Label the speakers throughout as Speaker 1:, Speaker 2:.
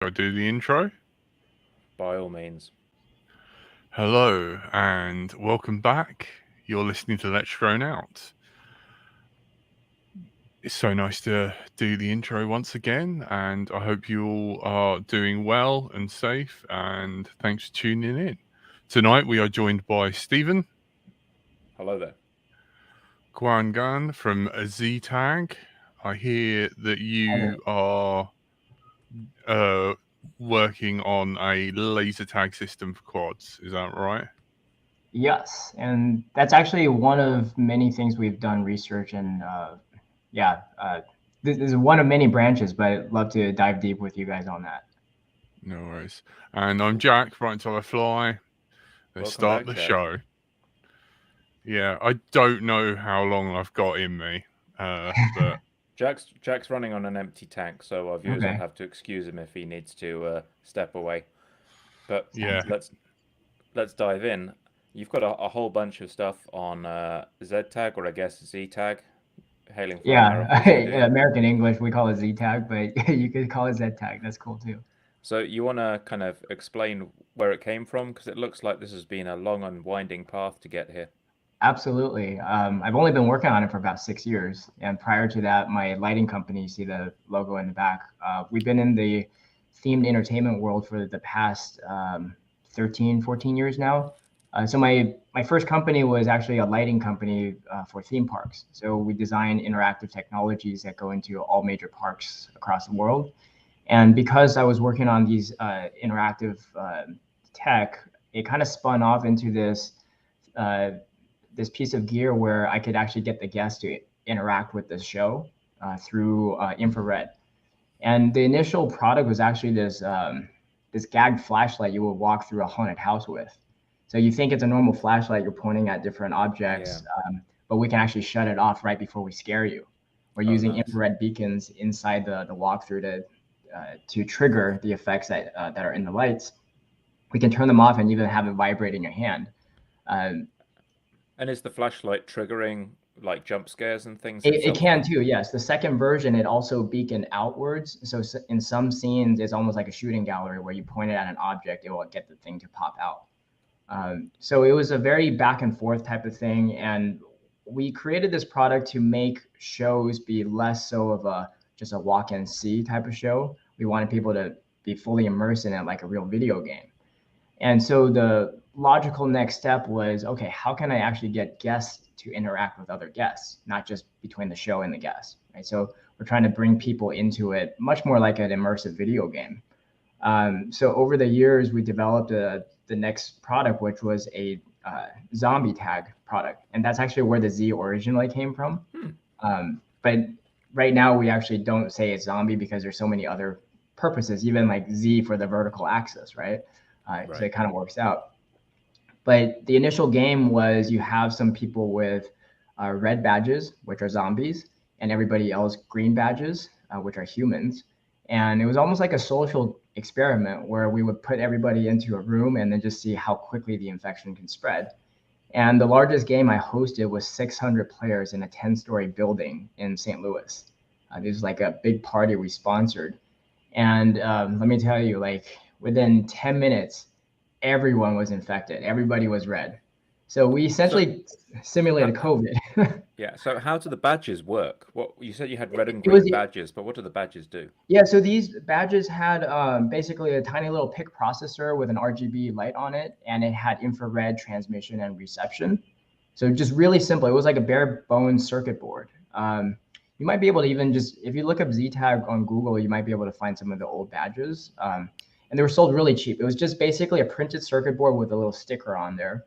Speaker 1: I do the intro.
Speaker 2: By all means.
Speaker 1: Hello and welcome back. You're listening to Let's Drone Out. It's so nice to do the intro once again, and I hope you all are doing well and safe. And thanks for tuning in. Tonight we are joined by Stephen,
Speaker 2: Hello there.
Speaker 1: Quan Gan from ZTag. I hear that you are uh, working on a laser tag system for quads. Is that right?
Speaker 3: Yes, and that's actually one of many things we've done research and this is one of many branches, but I'd love to dive deep with you guys on that.
Speaker 1: No worries. And I'm Jack, right until I fly. Let's
Speaker 2: Welcome
Speaker 1: start
Speaker 2: back,
Speaker 1: the
Speaker 2: Jack.
Speaker 1: show. Yeah, I don't know how long I've got in me, but
Speaker 2: Jack's running on an empty tank, so our viewers will
Speaker 3: Okay.
Speaker 2: have to excuse him if he needs to step away. But
Speaker 1: yeah,
Speaker 2: let's dive in. You've got a whole bunch of stuff on ZTag, or I guess ZTag, hailing from
Speaker 3: Yeah,
Speaker 2: America, as you do.
Speaker 3: American English, we call it Z-tag, but you could call it Z-tag. That's cool too.
Speaker 2: So you want to kind of explain where it came from, because it looks like this has been a long and winding path to get here.
Speaker 3: Absolutely. I've only been working on it for about 6 years. And prior to that, my lighting company, you see the logo in the back, we've been in the themed entertainment world for the past 13, 14 years now. So my first company was actually a lighting company for theme parks. So we design interactive technologies that go into all major parks across the world. And because I was working on these interactive tech, it kind of spun off into uh, this piece of gear where I could actually get the guests to interact with the show through infrared. And the initial product was actually this gagged flashlight you would walk through a haunted house with. So you think it's a normal flashlight, you're pointing at different
Speaker 2: Yeah.
Speaker 3: objects, but we can actually shut it off right before we scare you. We're
Speaker 2: Oh,
Speaker 3: using
Speaker 2: nice.
Speaker 3: infrared beacons inside the walkthrough to trigger the effects that are in the lights. We can turn them off and even have it vibrate in your hand. Um,
Speaker 2: And is the flashlight triggering like jump scares and things
Speaker 3: it
Speaker 2: itself
Speaker 3: can
Speaker 2: then?
Speaker 3: too, yes. The second version, it also beacon outwards. So in some scenes, it's almost like a shooting gallery where you point it at an object, it will get the thing to pop out. So it was a very back and forth type of thing. And we created this product to make shows be less so of a just a walk and see type of show. We wanted people to be fully immersed in it like a real video game. And so the logical next step was, okay, how can I actually get guests to interact with other guests, not just between the show and the guests, right? So we're trying to bring people into it much more like an immersive video game. So over the years, we developed the next product, which was a zombie tag product, and that's actually where the Z originally came from.
Speaker 2: Hmm.
Speaker 3: But right now, we actually don't say it's zombie because there's so many other purposes, even like Z for the vertical axis, right? So
Speaker 2: Right.
Speaker 3: it kind of works out. But the initial game was you have some people with red badges, which are zombies, and everybody else green badges, which are humans. And it was almost like a social experiment where we would put everybody into a room and then just see how quickly the infection can spread. And the largest game I hosted was 600 players in a 10-story building in St. Louis. This was like a big party we sponsored. And let me tell you, like within 10 minutes, everyone was infected. Everybody was red. So we
Speaker 2: So,
Speaker 3: essentially
Speaker 2: how,
Speaker 3: simulated COVID.
Speaker 2: yeah. So, how do the badges work? What you said you had red and
Speaker 3: It was
Speaker 2: green badges, but what do the badges do?
Speaker 3: Yeah, so these badges had basically a tiny little PIC processor with an RGB light on it, and it had infrared transmission and reception. So just really simple. It was like a bare bones circuit board. You might be able to even just, if you look up ZTag on Google, you might be able to find some of the old badges. And they were sold really cheap. It was just basically a printed circuit board with a little sticker on there.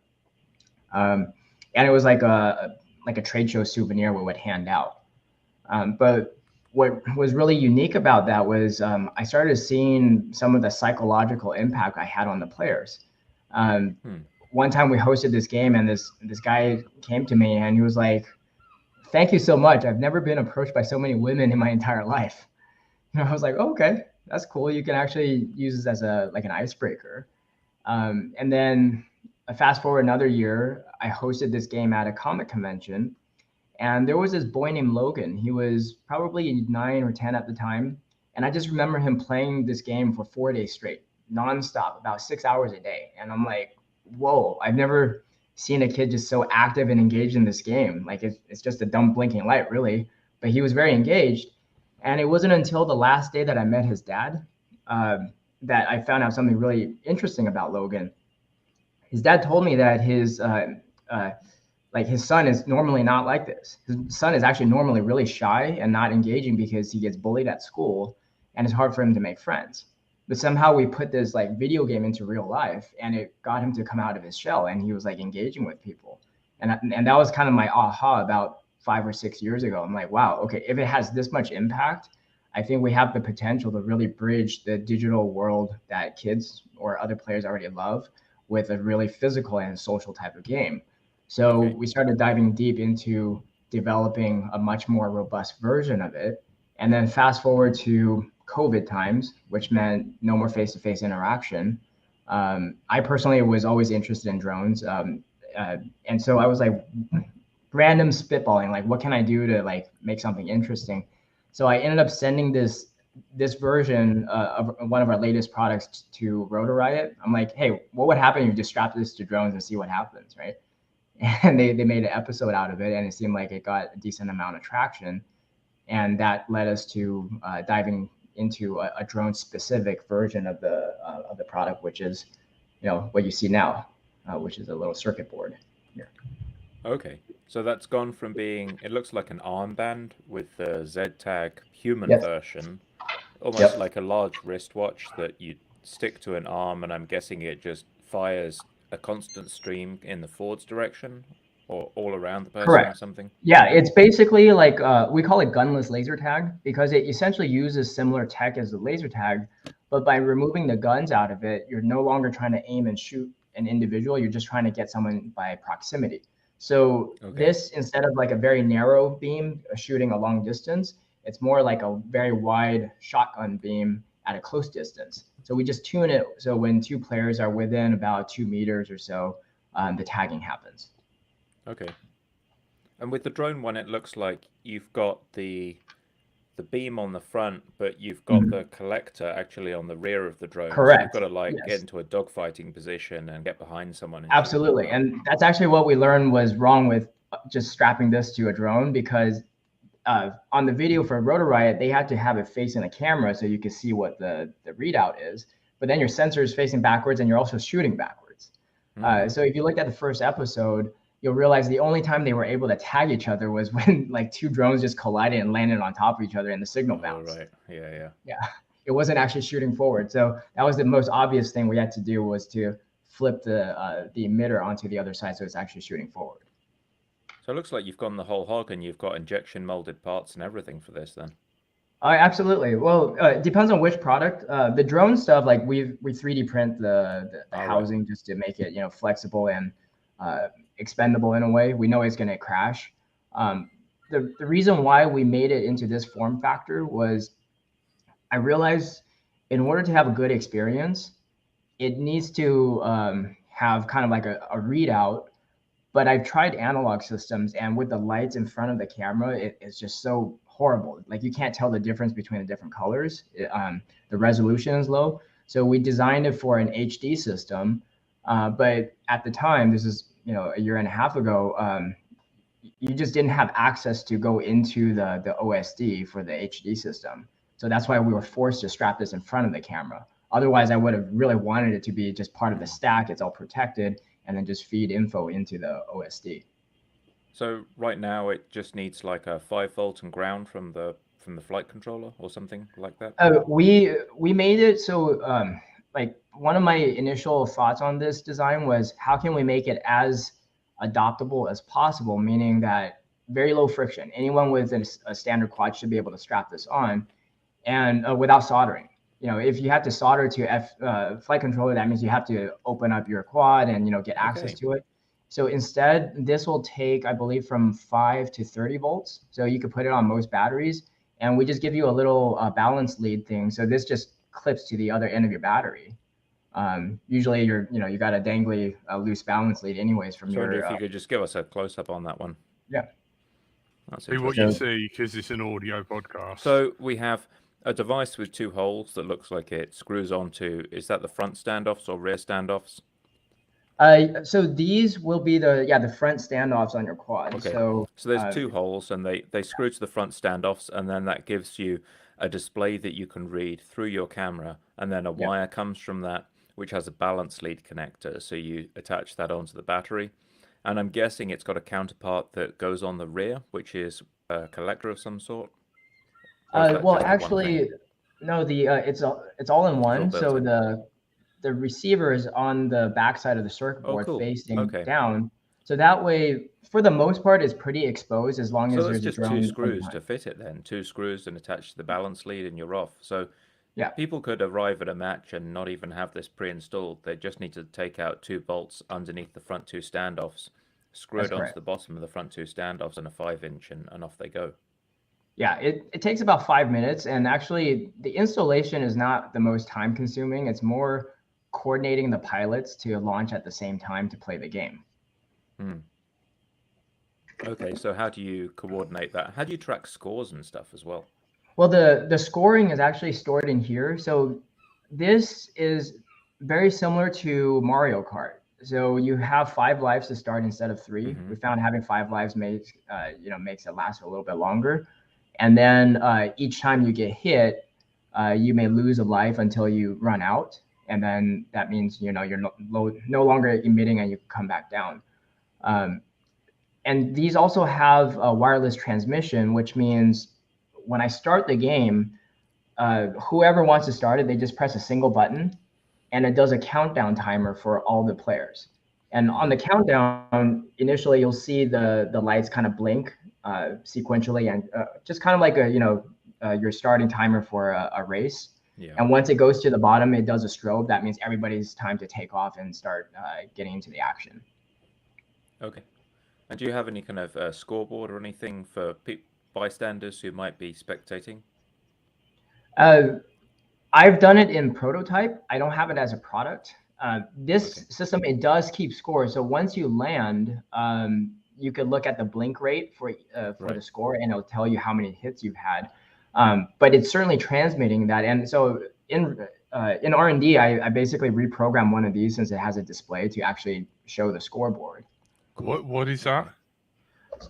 Speaker 3: Um, and it was like a trade show souvenir we would hand out. But what was really unique about that was I started seeing some of the psychological impact I had on the players. Um,
Speaker 2: Hmm.
Speaker 3: One time we hosted this game, and this guy came to me and he was like, "Thank you so much. I've never been approached by so many women in my entire life." And I was like, oh, "Okay, that's cool. You can actually use this as a like an icebreaker." And then fast forward another year, I hosted this game at a comic convention, and there was this boy named Logan. He was probably 9 or 10 at the time. And I just remember him playing this game for 4 days straight, nonstop, about 6 hours a day. And I'm like, whoa, I've never seen a kid just so active and engaged in this game. Like it's just a dumb blinking light, really. But he was very engaged. And it wasn't until the last day that I met his dad that I found out something really interesting about Logan. His dad told me that his son is normally not like this. His son is actually normally really shy and not engaging because he gets bullied at school and it's hard for him to make friends. But somehow we put this like video game into real life and it got him to come out of his shell and he was like engaging with people. And that was kind of my aha about 5 or 6 years ago. I'm like, wow, okay, if it has this much impact, I think we have the potential to really bridge the digital world that kids or other players already love with a really physical and social type of game. So we started diving deep into developing a much more robust version of it. And then fast forward to COVID times, which meant no more face-to-face interaction. I personally was always interested in drones. And so I was like random spitballing, like what can I do to like make something interesting? So I ended up sending this version of one of our latest products to Rotor Riot. I'm like, hey, what would happen if you just strap this to drones and see what happens, right? And they made an episode out of it, and it seemed like it got a decent amount of traction, and that led us to diving into a drone specific version of the product, which is what you see now, which is a little circuit board here.
Speaker 2: Okay, so that's gone from being, it looks like an armband with the ZTag human version, almost like a large wristwatch that you stick to an arm, and I'm guessing it just fires a constant stream in the forwards direction or all around the person or something?
Speaker 3: Yeah, it's basically like, we call it gunless laser tag because it essentially uses similar tech as the laser tag, but by removing the guns out of it, you're no longer trying to aim and shoot an individual, you're just trying to get someone by proximity. So this, instead of like a very narrow beam shooting a long distance, it's more like a very wide shotgun beam at a close distance. So we just tune it so when two players are within about 2 meters or so, the tagging happens.
Speaker 2: Okay. And with the drone one, it looks like you've got the beam on the front, but you've got the collector actually on the rear of the drone.
Speaker 3: Correct.
Speaker 2: So you've got to like get into a dogfighting position and get behind someone. And
Speaker 3: absolutely. And that's actually what we learned was wrong with just strapping this to a drone, because on the video for Rotor Riot, they had to have it facing the camera so you could see what the readout is. But then your sensor is facing backwards and you're also shooting backwards. So if you looked at the first episode, you'll realize the only time they were able to tag each other was when like two drones just collided and landed on top of each other and the signal bounced.
Speaker 2: Right. Yeah.
Speaker 3: It wasn't actually shooting forward. So that was the most obvious thing we had to do, was to flip the emitter onto the other side so it's actually shooting forward.
Speaker 2: So it looks like you've gone the whole hog and you've got injection molded parts and everything for this then. Absolutely.
Speaker 3: Well, it depends on which product. The drone stuff, like we 3D print the housing just to make it flexible and expendable in a way. We know it's going to crash. The reason why we made it into this form factor was I realized in order to have a good experience, it needs to have kind of like a readout. But I've tried analog systems, and with the lights in front of the camera, it's just so horrible. Like you can't tell the difference between the different colors. The resolution is low. So we designed it for an HD system. But at the time, this is a year and a half ago, you just didn't have access to go into the OSD for the HD system. So that's why we were forced to strap this in front of the camera. Otherwise, I would have really wanted it to be just part of the stack. It's all protected, and then just feed info into the OSD.
Speaker 2: So right now it just needs like a 5-volt and ground from the flight controller or something like that?
Speaker 3: We made it so like one of my initial thoughts on this design was how can we make it as adoptable as possible, meaning that very low friction. Anyone with a standard quad should be able to strap this on, and without soldering. If you have to solder to flight controller, that means you have to open up your quad and get access to it. So instead, this will take, I believe, from 5 to 30 volts. So you could put it on most batteries, and we just give you a little balance lead thing. So this just clips to the other end of your battery. Usually you got a dangly loose balance lead anyways from your.
Speaker 2: If you could just give us a close up on that one.
Speaker 3: Yeah.
Speaker 1: See what you see, because it's an audio podcast.
Speaker 2: So we have a device with two holes that looks like it screws onto, is that the front standoffs or rear standoffs?
Speaker 3: So these will be the front standoffs on your quad.
Speaker 2: Okay.
Speaker 3: So
Speaker 2: There's two holes, and they screw to the front standoffs, and then that gives you a display that you can read through your camera, and then a wire comes from that, which has a balance lead connector. So you attach that onto the battery, and I'm guessing it's got a counterpart that goes on the rear, which is a collector of some sort. Or is that
Speaker 3: well,
Speaker 2: just the one
Speaker 3: actually,
Speaker 2: thing?
Speaker 3: no. It's all in one.
Speaker 2: built
Speaker 3: So
Speaker 2: in.
Speaker 3: the receiver is on the backside of the circuit
Speaker 2: Oh,
Speaker 3: board
Speaker 2: cool.
Speaker 3: facing
Speaker 2: Okay.
Speaker 3: down. So that way, for the most part, it's pretty exposed as long
Speaker 2: So
Speaker 3: as
Speaker 2: that's
Speaker 3: there's a
Speaker 2: just
Speaker 3: drone
Speaker 2: two
Speaker 3: from
Speaker 2: screws
Speaker 3: behind.
Speaker 2: to fit it then. Two screws and attach to the balance lead and you're off. So
Speaker 3: Yeah.
Speaker 2: people could arrive at a match and not even have this pre-installed. They just need to take out 2 bolts underneath the front 2 standoffs, screw
Speaker 3: That's
Speaker 2: it onto
Speaker 3: correct.
Speaker 2: the bottom of the front 2 standoffs and a 5-inch, and off they go.
Speaker 3: Yeah, it takes about 5 minutes, and actually the installation is not the most time consuming. It's more coordinating the pilots to launch at the same time to play the game.
Speaker 2: Okay, so how do you coordinate that? How do you track scores and stuff as well?
Speaker 3: Well, the scoring is actually stored in here. So this is very similar to Mario Kart. So you have 5 lives to start instead of 3. We found having 5 lives makes it last a little bit longer. And then each time you get hit, you may lose a life until you run out, and then that means you're no longer emitting and you come back down. And these also have a wireless transmission, which means when I start the game, whoever wants to start it, they just press a single button, and it does a countdown timer for all the players. And on the countdown, initially you'll see the lights kind of blink sequentially, and just kind of like your starting timer for a race.
Speaker 2: Yeah.
Speaker 3: And once it goes to the bottom, it does a strobe. That means everybody's time to take off and start getting into the action.
Speaker 2: Okay. And do you have any kind of scoreboard or anything for bystanders who might be spectating?
Speaker 3: I've done it in prototype. I don't have it as a product. This system, it does keep score. So once you land, you could look at the blink rate for the score, and it'll tell you how many hits you've had. But it's certainly transmitting that. And so in R&D, I basically reprogrammed one of these since it has a display to actually show the scoreboard.
Speaker 1: What is that?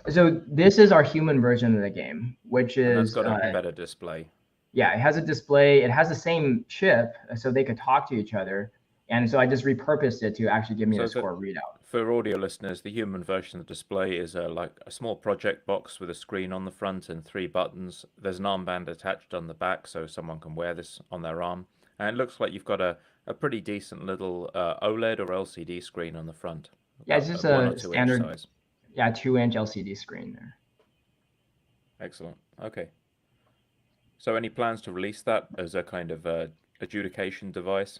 Speaker 3: So this is our human version of the game, which is...
Speaker 2: And that's got a better display.
Speaker 3: Yeah, it has a display. It has the same chip, so they could talk to each other. And so I just repurposed it to actually give me a score readout.
Speaker 2: For audio listeners, the human version of the display is like a small project box with a screen on the front and 3 buttons. There's an armband attached on the back, so someone can wear this on their arm. And it looks like you've got a pretty decent little OLED or LCD screen on the front.
Speaker 3: Yeah, it's just a standard 2-inch LCD screen there.
Speaker 2: Excellent. Okay. So any plans to release that as a kind of adjudication device?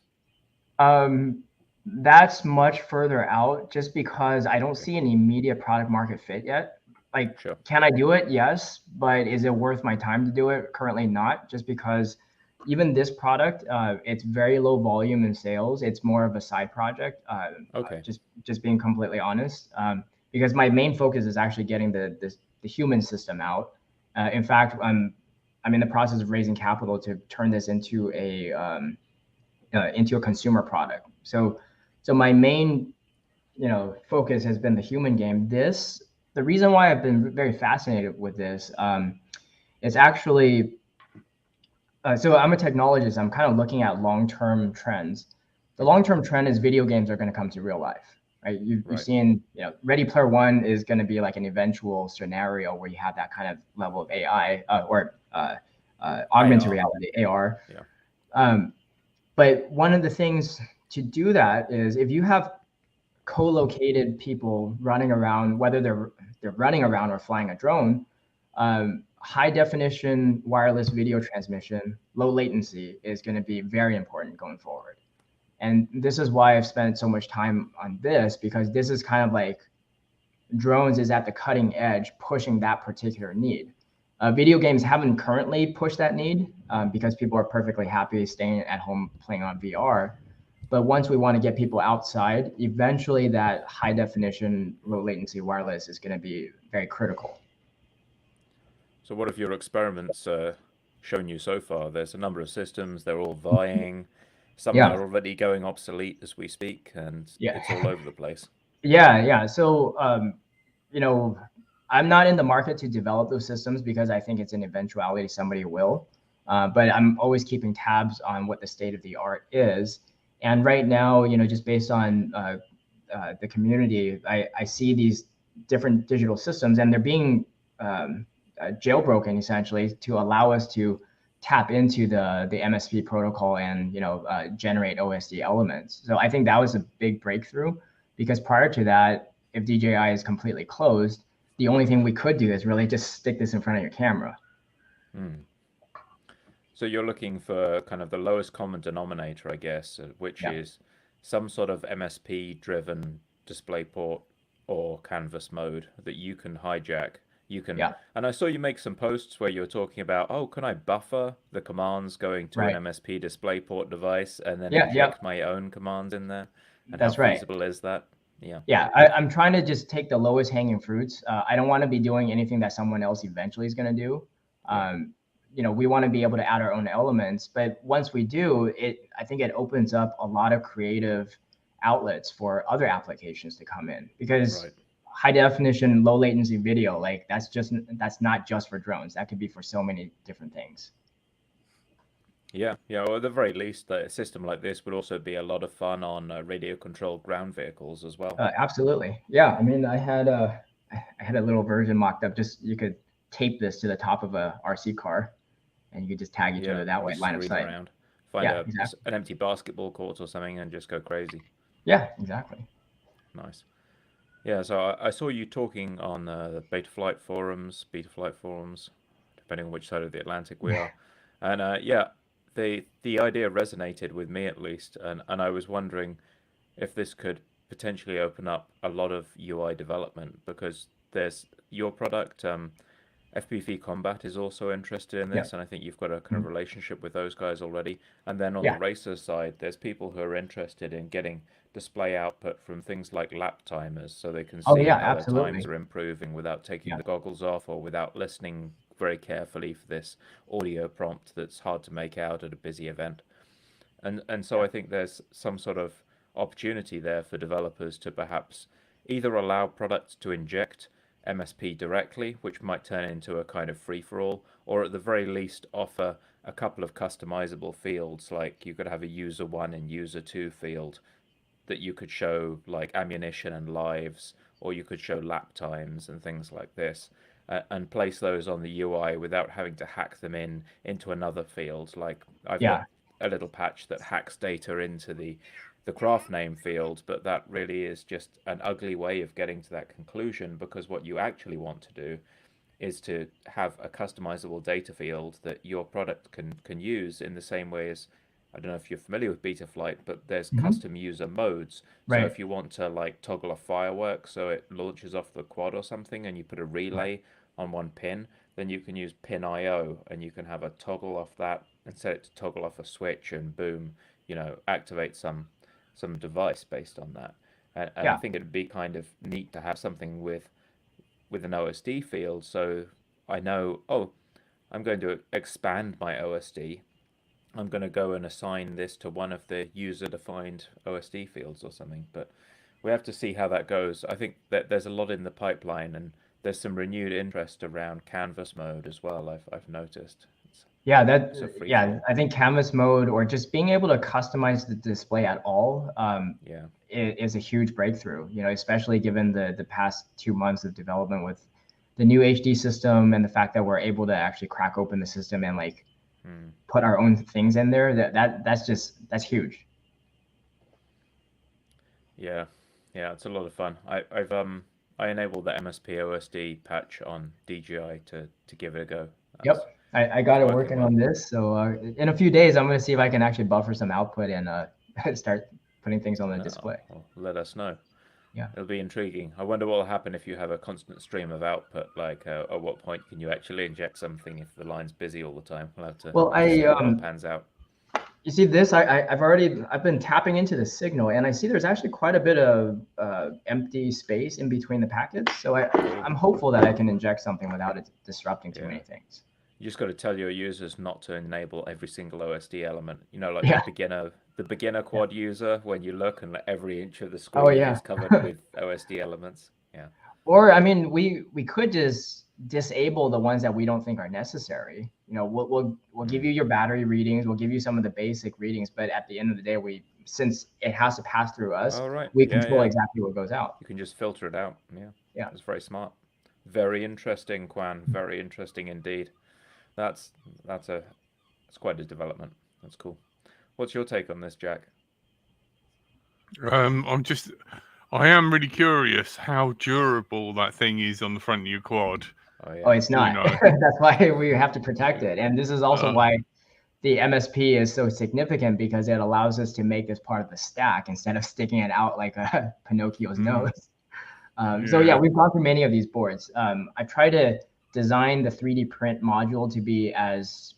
Speaker 3: That's much further out, just because I don't see an immediate product market fit yet. Like, Can I do it? Yes. But is it worth my time to do it? Currently not, just because even this product, it's very low volume in sales. It's more of a side project. Just being completely honest, because my main focus is actually getting the human system out. In fact, I'm in the process of raising capital to turn this into a consumer product. So my main focus has been the human game. The reason why I've been very fascinated with this is actually, so I'm a technologist. I'm kind of looking at long-term trends. The long-term trend is video games are going to come to real life, right? You've seen, Ready Player One is going to be like an eventual scenario where you have that kind of level of AI or augmented reality, AR.
Speaker 2: Yeah.
Speaker 3: But one of the things to do that is if you have co-located people running around, whether they're running around or flying a drone, high definition wireless video transmission, low latency is going to be very important going forward. And this is why I've spent so much time on this, because this is kind of like drones is at the cutting edge pushing that particular need. Video games haven't currently pushed that need because people are perfectly happy staying at home playing on VR. But once we want to get people outside, eventually that high definition, low latency wireless is going to be very critical.
Speaker 2: So what have your experiments shown you so far. There's a number of systems, they're all vying. Some
Speaker 3: Yeah.
Speaker 2: are already going obsolete as we speak, and
Speaker 3: Yeah.
Speaker 2: it's all over the place.
Speaker 3: Yeah. So, you know, I'm not in the market to develop those systems because I think it's an eventuality somebody will. But I'm always keeping tabs on what the state of the art is. And right now, you know, just based on the community, I see these different digital systems, and they're being jailbroken essentially to allow us to tap into the MSP protocol and, you know, generate OSD elements. So I think that was a big breakthrough, because prior to that, if DJI is completely closed, the only thing we could do is really just stick this in front of your camera.
Speaker 2: So you're looking for kind of the lowest common denominator, I guess, which is some sort of MSP-driven DisplayPort or canvas mode that you can hijack. You can, and I saw you make some posts where you were talking about, oh, can I buffer the commands going to an MSP DisplayPort device and then inject my own commands in there? And
Speaker 3: That's
Speaker 2: how feasible is that?
Speaker 3: Yeah, I'm trying to just take the lowest hanging fruits. I don't want to be doing anything that someone else eventually is going to do. You know, we want to be able to add our own elements, but once we do, I think it opens up a lot of creative outlets for other applications to come in, because high definition, low latency video, like that's not just for drones. That could be for so many different things.
Speaker 2: Yeah, well, at the very least, a system like this would also be a lot of fun on radio-controlled ground vehicles as well.
Speaker 3: Absolutely, yeah. I mean, I had a little version mocked up. Just you could tape this to the top of a RC car, and you could just tag each other that way, line of sight.
Speaker 2: Around. Find an empty basketball court or something and just go crazy.
Speaker 3: Yeah, exactly.
Speaker 2: Nice. Yeah, so I saw you talking on the Betaflight forums, depending on which side of the Atlantic we are. And the idea resonated with me at least, and I was wondering if this could potentially open up a lot of UI development, because there's your product, FPV Combat is also interested in this, and I think you've got a kind of relationship with those guys already. And then on the racer side, there's people who are interested in getting display output from things like lap timers, so they can see how their times are improving without taking the goggles off or without listening very carefully for this audio prompt that's hard to make out at a busy event. And so I think there's some sort of opportunity there for developers to perhaps either allow products to inject MSP directly, which might turn into a kind of free-for-all, or at the very least offer a couple of customizable fields, like you could have a user 1 and user 2 field that you could show like ammunition and lives, or you could show lap times and things like this, and place those on the UI without having to hack them into another field. Like I've got a little patch that hacks data into the craft name field, but that really is just an ugly way of getting to that conclusion, because what you actually want to do is to have a customizable data field that your product can use in the same way as, I don't know if you're familiar with Betaflight, but there's custom user modes. So if you want to like toggle a firework so it launches off the quad or something, and you put a relay on one pin, then you can use pin IO, and you can have a toggle off that and set it to toggle off a switch, and boom, you know, activate some device based on that. And I think it'd be kind of neat to have something with an OSD field, so I know, oh, I'm going to expand my OSD. I'm going to go and assign this to one of the user-defined OSD fields or something. But we have to see how that goes. I think that there's a lot in the pipeline, and there's some renewed interest around canvas mode as well, I've noticed.
Speaker 3: I think canvas mode, or just being able to customize the display at all, is a huge breakthrough. You know, especially given the past 2 months of development with the new HD system, and the fact that we're able to actually crack open the system and like put our own things in there. That's huge.
Speaker 2: Yeah, it's a lot of fun. I enabled the MSP OSD patch on DJI to give it a go.
Speaker 3: I got it working on this. So in a few days, I'm going to see if I can actually buffer some output and start putting things on the display.
Speaker 2: Well, let us know.
Speaker 3: Yeah,
Speaker 2: it'll be intriguing. I wonder what will happen if you have a constant stream of output. Like, at what point can you actually inject something if the line's busy all the time? We'll have to see how it pans out.
Speaker 3: You see this? I've been tapping into the signal, and I see there's actually quite a bit of empty space in between the packets. So I'm hopeful that I can inject something without it disrupting too many things.
Speaker 2: You just got to tell your users not to enable every single OSD element. You know, like
Speaker 3: Yeah.
Speaker 2: the beginner quad user, when you look and every inch of the
Speaker 3: Oh,
Speaker 2: screen
Speaker 3: yeah.
Speaker 2: is covered with OSD elements. Yeah.
Speaker 3: Or I mean, we could just disable the ones that we don't think are necessary. You know, we'll give you your battery readings, we'll give you some of the basic readings, but at the end of the day, since it has to pass through us,
Speaker 2: Oh, right.
Speaker 3: we
Speaker 2: Yeah,
Speaker 3: control
Speaker 2: yeah.
Speaker 3: exactly what goes out.
Speaker 2: You can just filter it out. Yeah.
Speaker 3: Yeah.
Speaker 2: That's very smart. Very interesting, Quan. Very interesting indeed. That's quite a development. That's cool. What's your take on this, Jack?
Speaker 1: I am really curious how durable that thing is on the front of your quad.
Speaker 2: Oh, yeah.
Speaker 3: Oh, it's not.
Speaker 1: You know.
Speaker 3: That's why we have to protect it. And this is also why the MSP is so significant, because it allows us to make this part of the stack instead of sticking it out like a Pinocchio's nose. So yeah, we've gone through many of these boards. I try to design the 3D print module to be as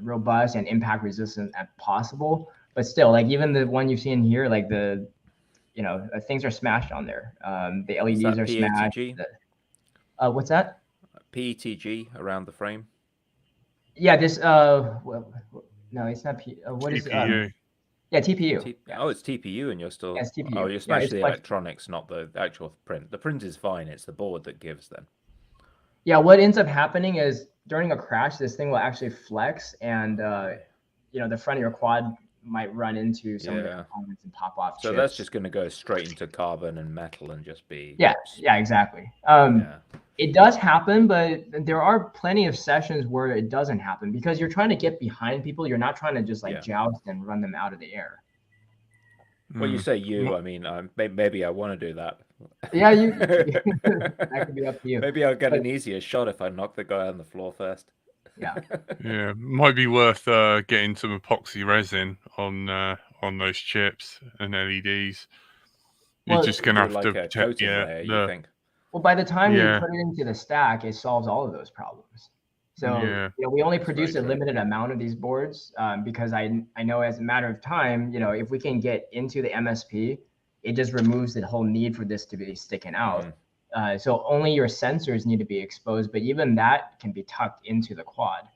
Speaker 3: robust and impact resistant as possible. But still, like even the one you've seen here, like things are smashed on there. The LEDs are smashed. What's that?
Speaker 2: PETG around the frame.
Speaker 3: Yeah, this no, it's not what is
Speaker 1: TPU.
Speaker 3: Yeah, TPU.
Speaker 2: Oh, it's TPU, and you're still.
Speaker 3: Yeah, it's TPU.
Speaker 2: Oh, you smashed the electronics, not the actual print. The print is fine. It's the board that gives then.
Speaker 3: Yeah, what ends up happening is during a crash, this thing will actually flex, and the front of your quad might run into some of the components and pop off.
Speaker 2: So
Speaker 3: chips.
Speaker 2: that's just going to go straight into carbon and metal and just be.
Speaker 3: Yeah, exactly. It does happen, but there are plenty of sessions where it doesn't happen because you're trying to get behind people. You're not trying to just joust and run them out of the air.
Speaker 2: Well, you say you. I mean, maybe I want to do that.
Speaker 3: Yeah, that could be up to you.
Speaker 2: Maybe I'll get an easier shot if I knock the guy on the floor first.
Speaker 3: Yeah.
Speaker 1: Yeah, might be worth getting some epoxy resin on those chips and LEDs. You're just gonna have to protect.
Speaker 2: Layer, you think?
Speaker 3: Well, by the time you put it into the stack, it solves all of those problems. So we only produce a limited amount of these boards because I know as a matter of time, if we can get into the MSP, it just removes the whole need for this to be sticking out. So only your sensors need to be exposed, but even that can be tucked into the quad.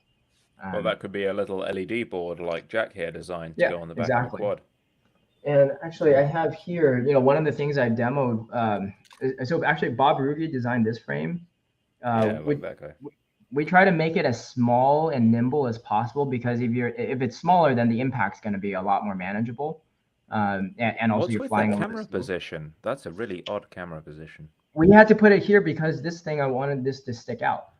Speaker 2: Well, that could be a little LED board like Jack here designed to go on the back of the quad.
Speaker 3: And actually, I have here, one of the things I demoed. So actually, Bob Ruby designed this frame.
Speaker 2: I like that guy.
Speaker 3: We try to make it as small and nimble as possible because if it's smaller, then the impact's going to be a lot more manageable. And also,
Speaker 2: you're
Speaker 3: flying
Speaker 2: the camera position. That's a really odd camera position.
Speaker 3: We had to put it here because this thing, I wanted this to stick out.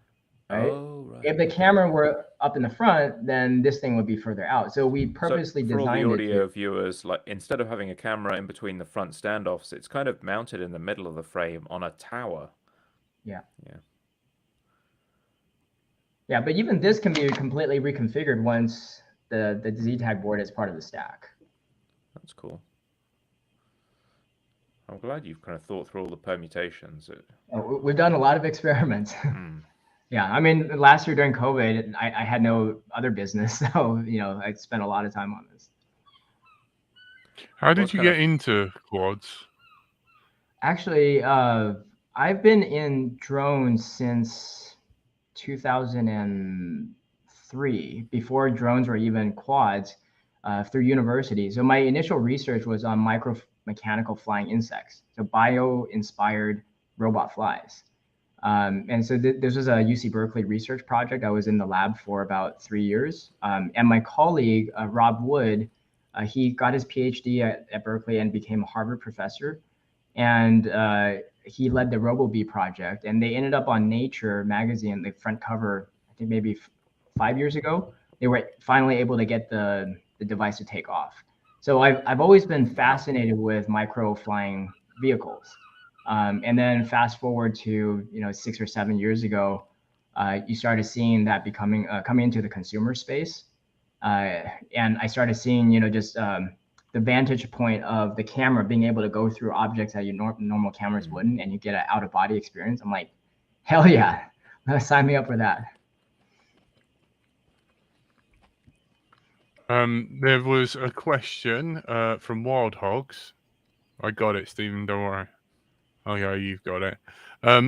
Speaker 3: Right?
Speaker 2: Oh, right.
Speaker 3: If the camera were up in the front, then this thing would be further out. So we purposely designed it.
Speaker 2: For all the audio viewers, like instead of having a camera in between the front standoffs, it's kind of mounted in the middle of the frame on a tower.
Speaker 3: Yeah.
Speaker 2: Yeah.
Speaker 3: Yeah, but even this can be completely reconfigured once the ZTag board is part of the stack.
Speaker 2: That's cool. I'm glad you've kind of thought through all the permutations.
Speaker 3: We've done a lot of experiments. Yeah, I mean, last year during COVID, I had no other business, so I spent a lot of time on this.
Speaker 1: How did you get into quads?
Speaker 3: Actually, I've been in drones since 2003, before drones were even quads, through university. So my initial research was on micromechanical flying insects, so bio-inspired robot flies. And so this was a UC Berkeley research project. I was in the lab for about 3 years. And my colleague, Rob Wood, he got his PhD at Berkeley and became a Harvard professor. And he led the RoboBee project. And they ended up on Nature magazine, the front cover, I think maybe 5 years ago. They were finally able to get the device to take off. So I've always been fascinated with micro flying vehicles. And then fast forward to 6 or 7 years ago, you started seeing that coming into the consumer space, and I started seeing the vantage point of the camera being able to go through objects that your normal cameras wouldn't, and you get an out of body experience. I'm like, hell yeah, sign me up for that.
Speaker 1: There was a question from Wild Hogs. I got it, Stephen. Don't worry. Oh yeah, you've got it.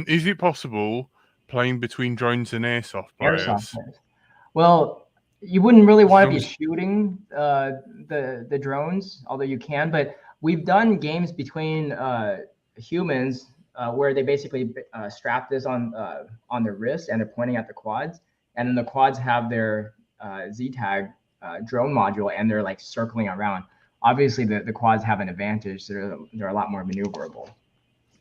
Speaker 1: Is it possible playing between drones and airsoft players?
Speaker 3: Well, you wouldn't really
Speaker 1: As
Speaker 3: want to
Speaker 1: long
Speaker 3: be
Speaker 1: as-
Speaker 3: shooting the drones, although you can. But we've done games between humans where they basically strap this on their wrist and they're pointing at the quads, and then the quads have their ZTag drone module and they're like circling around. Obviously, the quads have an advantage; they're a lot more maneuverable.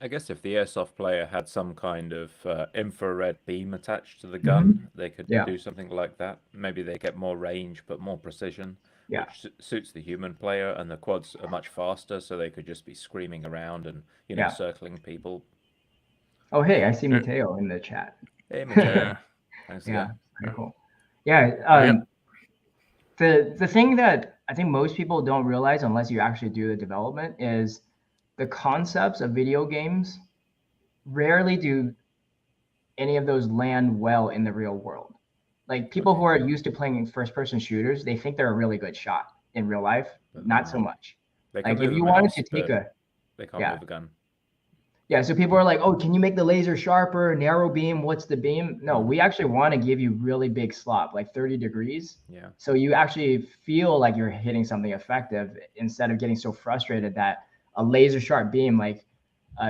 Speaker 2: I guess if the airsoft player had some kind of infrared beam attached to the gun, they could
Speaker 3: Yeah.
Speaker 2: do something like that. Maybe they get more range but more precision,
Speaker 3: Yeah.
Speaker 2: which suits the human player, and the quads are much faster, so they could just be screaming around and, you know,
Speaker 3: Yeah.
Speaker 2: circling people.
Speaker 3: Oh, hey, I see Mateo in the chat.
Speaker 2: Hey, Mateo.
Speaker 1: Yeah.
Speaker 2: Thanks
Speaker 3: Yeah,
Speaker 2: again.
Speaker 3: very cool. Yeah,
Speaker 1: Yeah.
Speaker 3: the thing that I think most people don't realize unless you actually do the development is the concepts of video games rarely do any of those land well in the real world. Like people who are used to playing first-person shooters, they think they're a really good shot in real life.
Speaker 2: But
Speaker 3: Not so much.
Speaker 2: They can
Speaker 3: Like if
Speaker 2: move
Speaker 3: you
Speaker 2: a
Speaker 3: wanted
Speaker 2: mouse,
Speaker 3: to take
Speaker 2: but they can't move a gun.
Speaker 3: Yeah, so people are like, oh, can you make the laser sharper, narrow beam? What's the beam? No, we actually want to give you really big slop, like 30 degrees.
Speaker 2: Yeah.
Speaker 3: So you actually feel like you're hitting something effective instead of getting so frustrated that a laser sharp beam, like,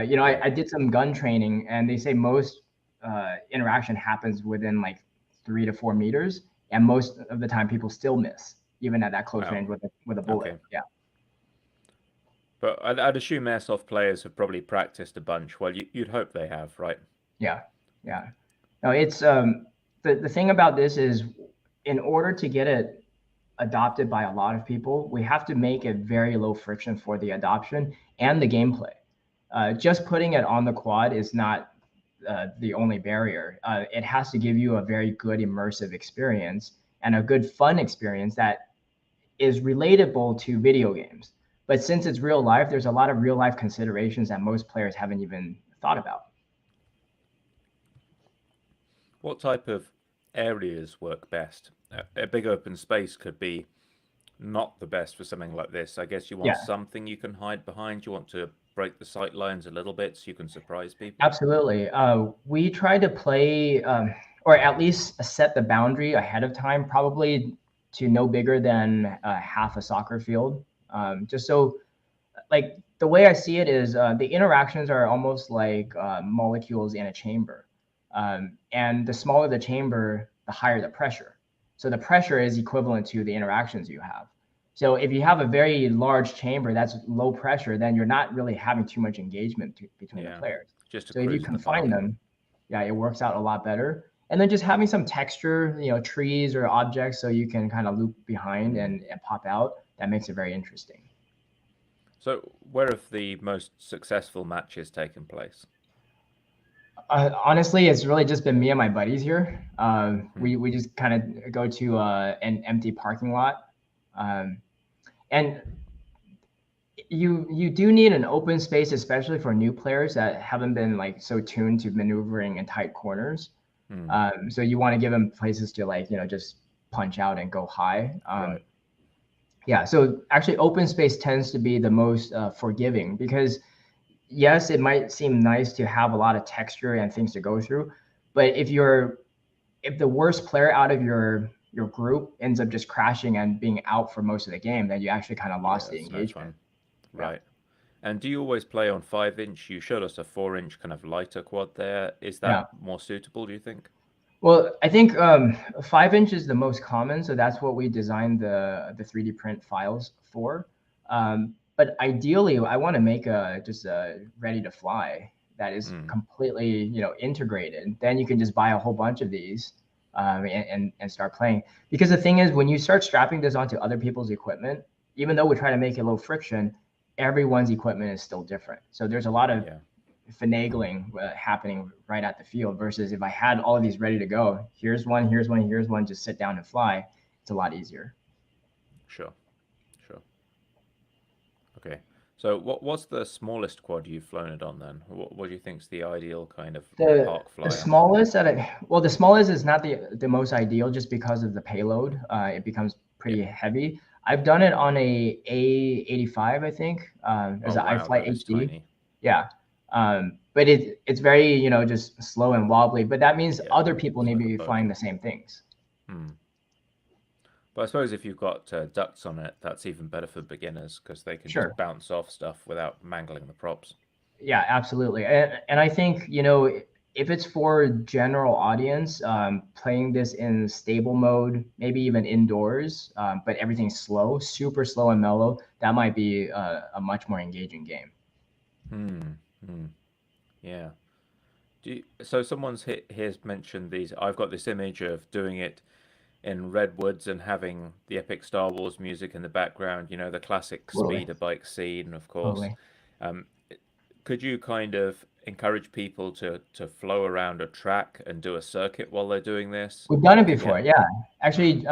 Speaker 3: you know, I did some gun training and they say most interaction happens within like 3 to 4 meters. And most of the time people still miss, even at that close range with a bullet.
Speaker 2: Okay.
Speaker 3: Yeah.
Speaker 2: But I'd assume airsoft players have probably practiced a bunch. Well, you'd hope they have, right?
Speaker 3: Yeah, yeah. No, it's the thing about this is, in order to get it adopted by a lot of people, we have to make it very low friction for the adoption and the gameplay. Just putting it on the quad is not the only barrier. It has to give you a very good immersive experience and a good fun experience that is relatable to video games. But since it's real life, there's a lot of real life considerations that most players haven't even thought about.
Speaker 2: What type of areas work best? A big open space could be not the best for something like this. I guess you want something you can hide behind. You want to break the sight lines a little bit so you can surprise people.
Speaker 3: Absolutely. We try to play, or at least set the boundary ahead of time, probably to no bigger than half a soccer field. Just so, like, the way I see it is the interactions are almost like molecules in a chamber. And the smaller the chamber, the higher the pressure. So the pressure is equivalent to the interactions you have. So if you have a very large chamber that's low pressure, then you're not really having too much engagement between the players.
Speaker 2: Just
Speaker 3: so if you confine them, it works out a lot better. And then just having some texture, you know, trees or objects, so you can kind of loop behind and pop out. That makes it very interesting.
Speaker 2: So where have the most successful matches taken place?
Speaker 3: Honestly, it's really just been me and my buddies here. We just kind of go to an empty parking lot. And you do need an open space, especially for new players that haven't been like so tuned to maneuvering in tight corners. So you want to give them places to, like, you know, just punch out and go high. Yeah, so actually open space tends to be the most forgiving, because yes, it might seem nice to have a lot of texture and things to go through, but if the worst player out of your group ends up just crashing and being out for most of the game, then you actually kind of lost the engagement.
Speaker 2: Right. And do you always play on 5-inch? You showed us a 4-inch kind of lighter quad there. Is that more suitable, do you think?
Speaker 3: Well, I think 5-inch is the most common, so that's what we designed the 3D print files for. But ideally, I want to make just a ready to fly that is completely, you know, integrated. Then you can just buy a whole bunch of these and start playing. Because the thing is, when you start strapping this onto other people's equipment, even though we try to make it low friction, everyone's equipment is still different. So there's a lot of finagling happening right at the field, versus if I had all of these ready to go, here's one, just sit down and fly, it's a lot easier.
Speaker 2: Sure. Okay, so what's the smallest quad you've flown it on then? What do you think is the ideal kind of park flyer?
Speaker 3: The smallest the smallest is not the most ideal, just because of the payload. It becomes pretty heavy. I've done it on a A85, I think. There's an iFlight HD. Yeah. But it's very, you know, just slow and wobbly, but that means other people need to be flying the same things.
Speaker 2: But I suppose if you've got ducts on it, that's even better for beginners because they can
Speaker 3: Sure.
Speaker 2: just bounce off stuff without mangling the props.
Speaker 3: Yeah, absolutely. And I think, if it's for general audience, playing this in stable mode, maybe even indoors, but everything's slow, super slow and mellow, that might be a much more engaging game.
Speaker 2: Yeah. So someone's here's mentioned these. I've got this image of doing it in redwoods and having the epic Star Wars music in the background, the classic
Speaker 3: Totally.
Speaker 2: speeder bike scene, of course.
Speaker 3: Totally.
Speaker 2: Could you kind of encourage people to flow around a track and do a circuit while they're doing this?
Speaker 3: We've done it before, yeah. Actually,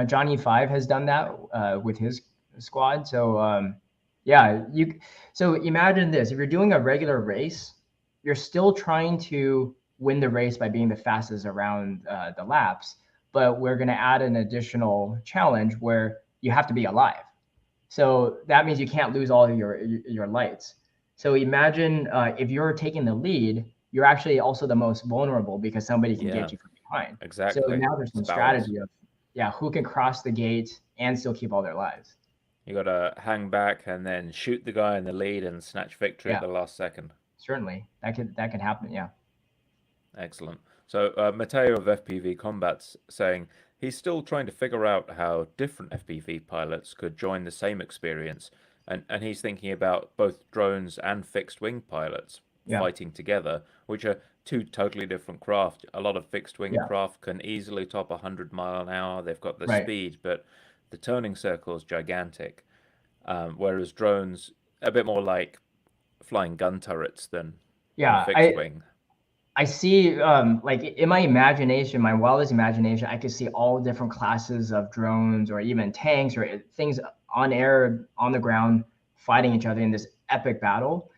Speaker 3: Johnny 5 has done that with his squad. So yeah, so imagine this: if you're doing a regular race, you're still trying to win the race by being the fastest around the laps, but we're going to add an additional challenge where you have to be alive. So that means you can't lose all of your lights. So imagine if you're taking the lead, you're actually also the most vulnerable because somebody can get you from behind.
Speaker 2: Exactly.
Speaker 3: So now there's some strategy of who can cross the gate and still keep all their lives.
Speaker 2: You got to hang back and then shoot the guy in the lead and snatch victory at the last second.
Speaker 3: Certainly, that could happen. Yeah.
Speaker 2: Excellent. So Matteo of FPV Combat's saying he's still trying to figure out how different FPV pilots could join the same experience. And he's thinking about both drones and fixed wing pilots fighting together, which are two totally different craft. A lot of fixed wing craft can easily top 100 mile an hour. They've got the speed, but the turning circle is gigantic. Whereas drones, a bit more like flying gun turrets than fixed wing.
Speaker 3: I see, like in my imagination, my wildest imagination, I could see all different classes of drones or even tanks or things on air, on the ground, fighting each other in this epic battle.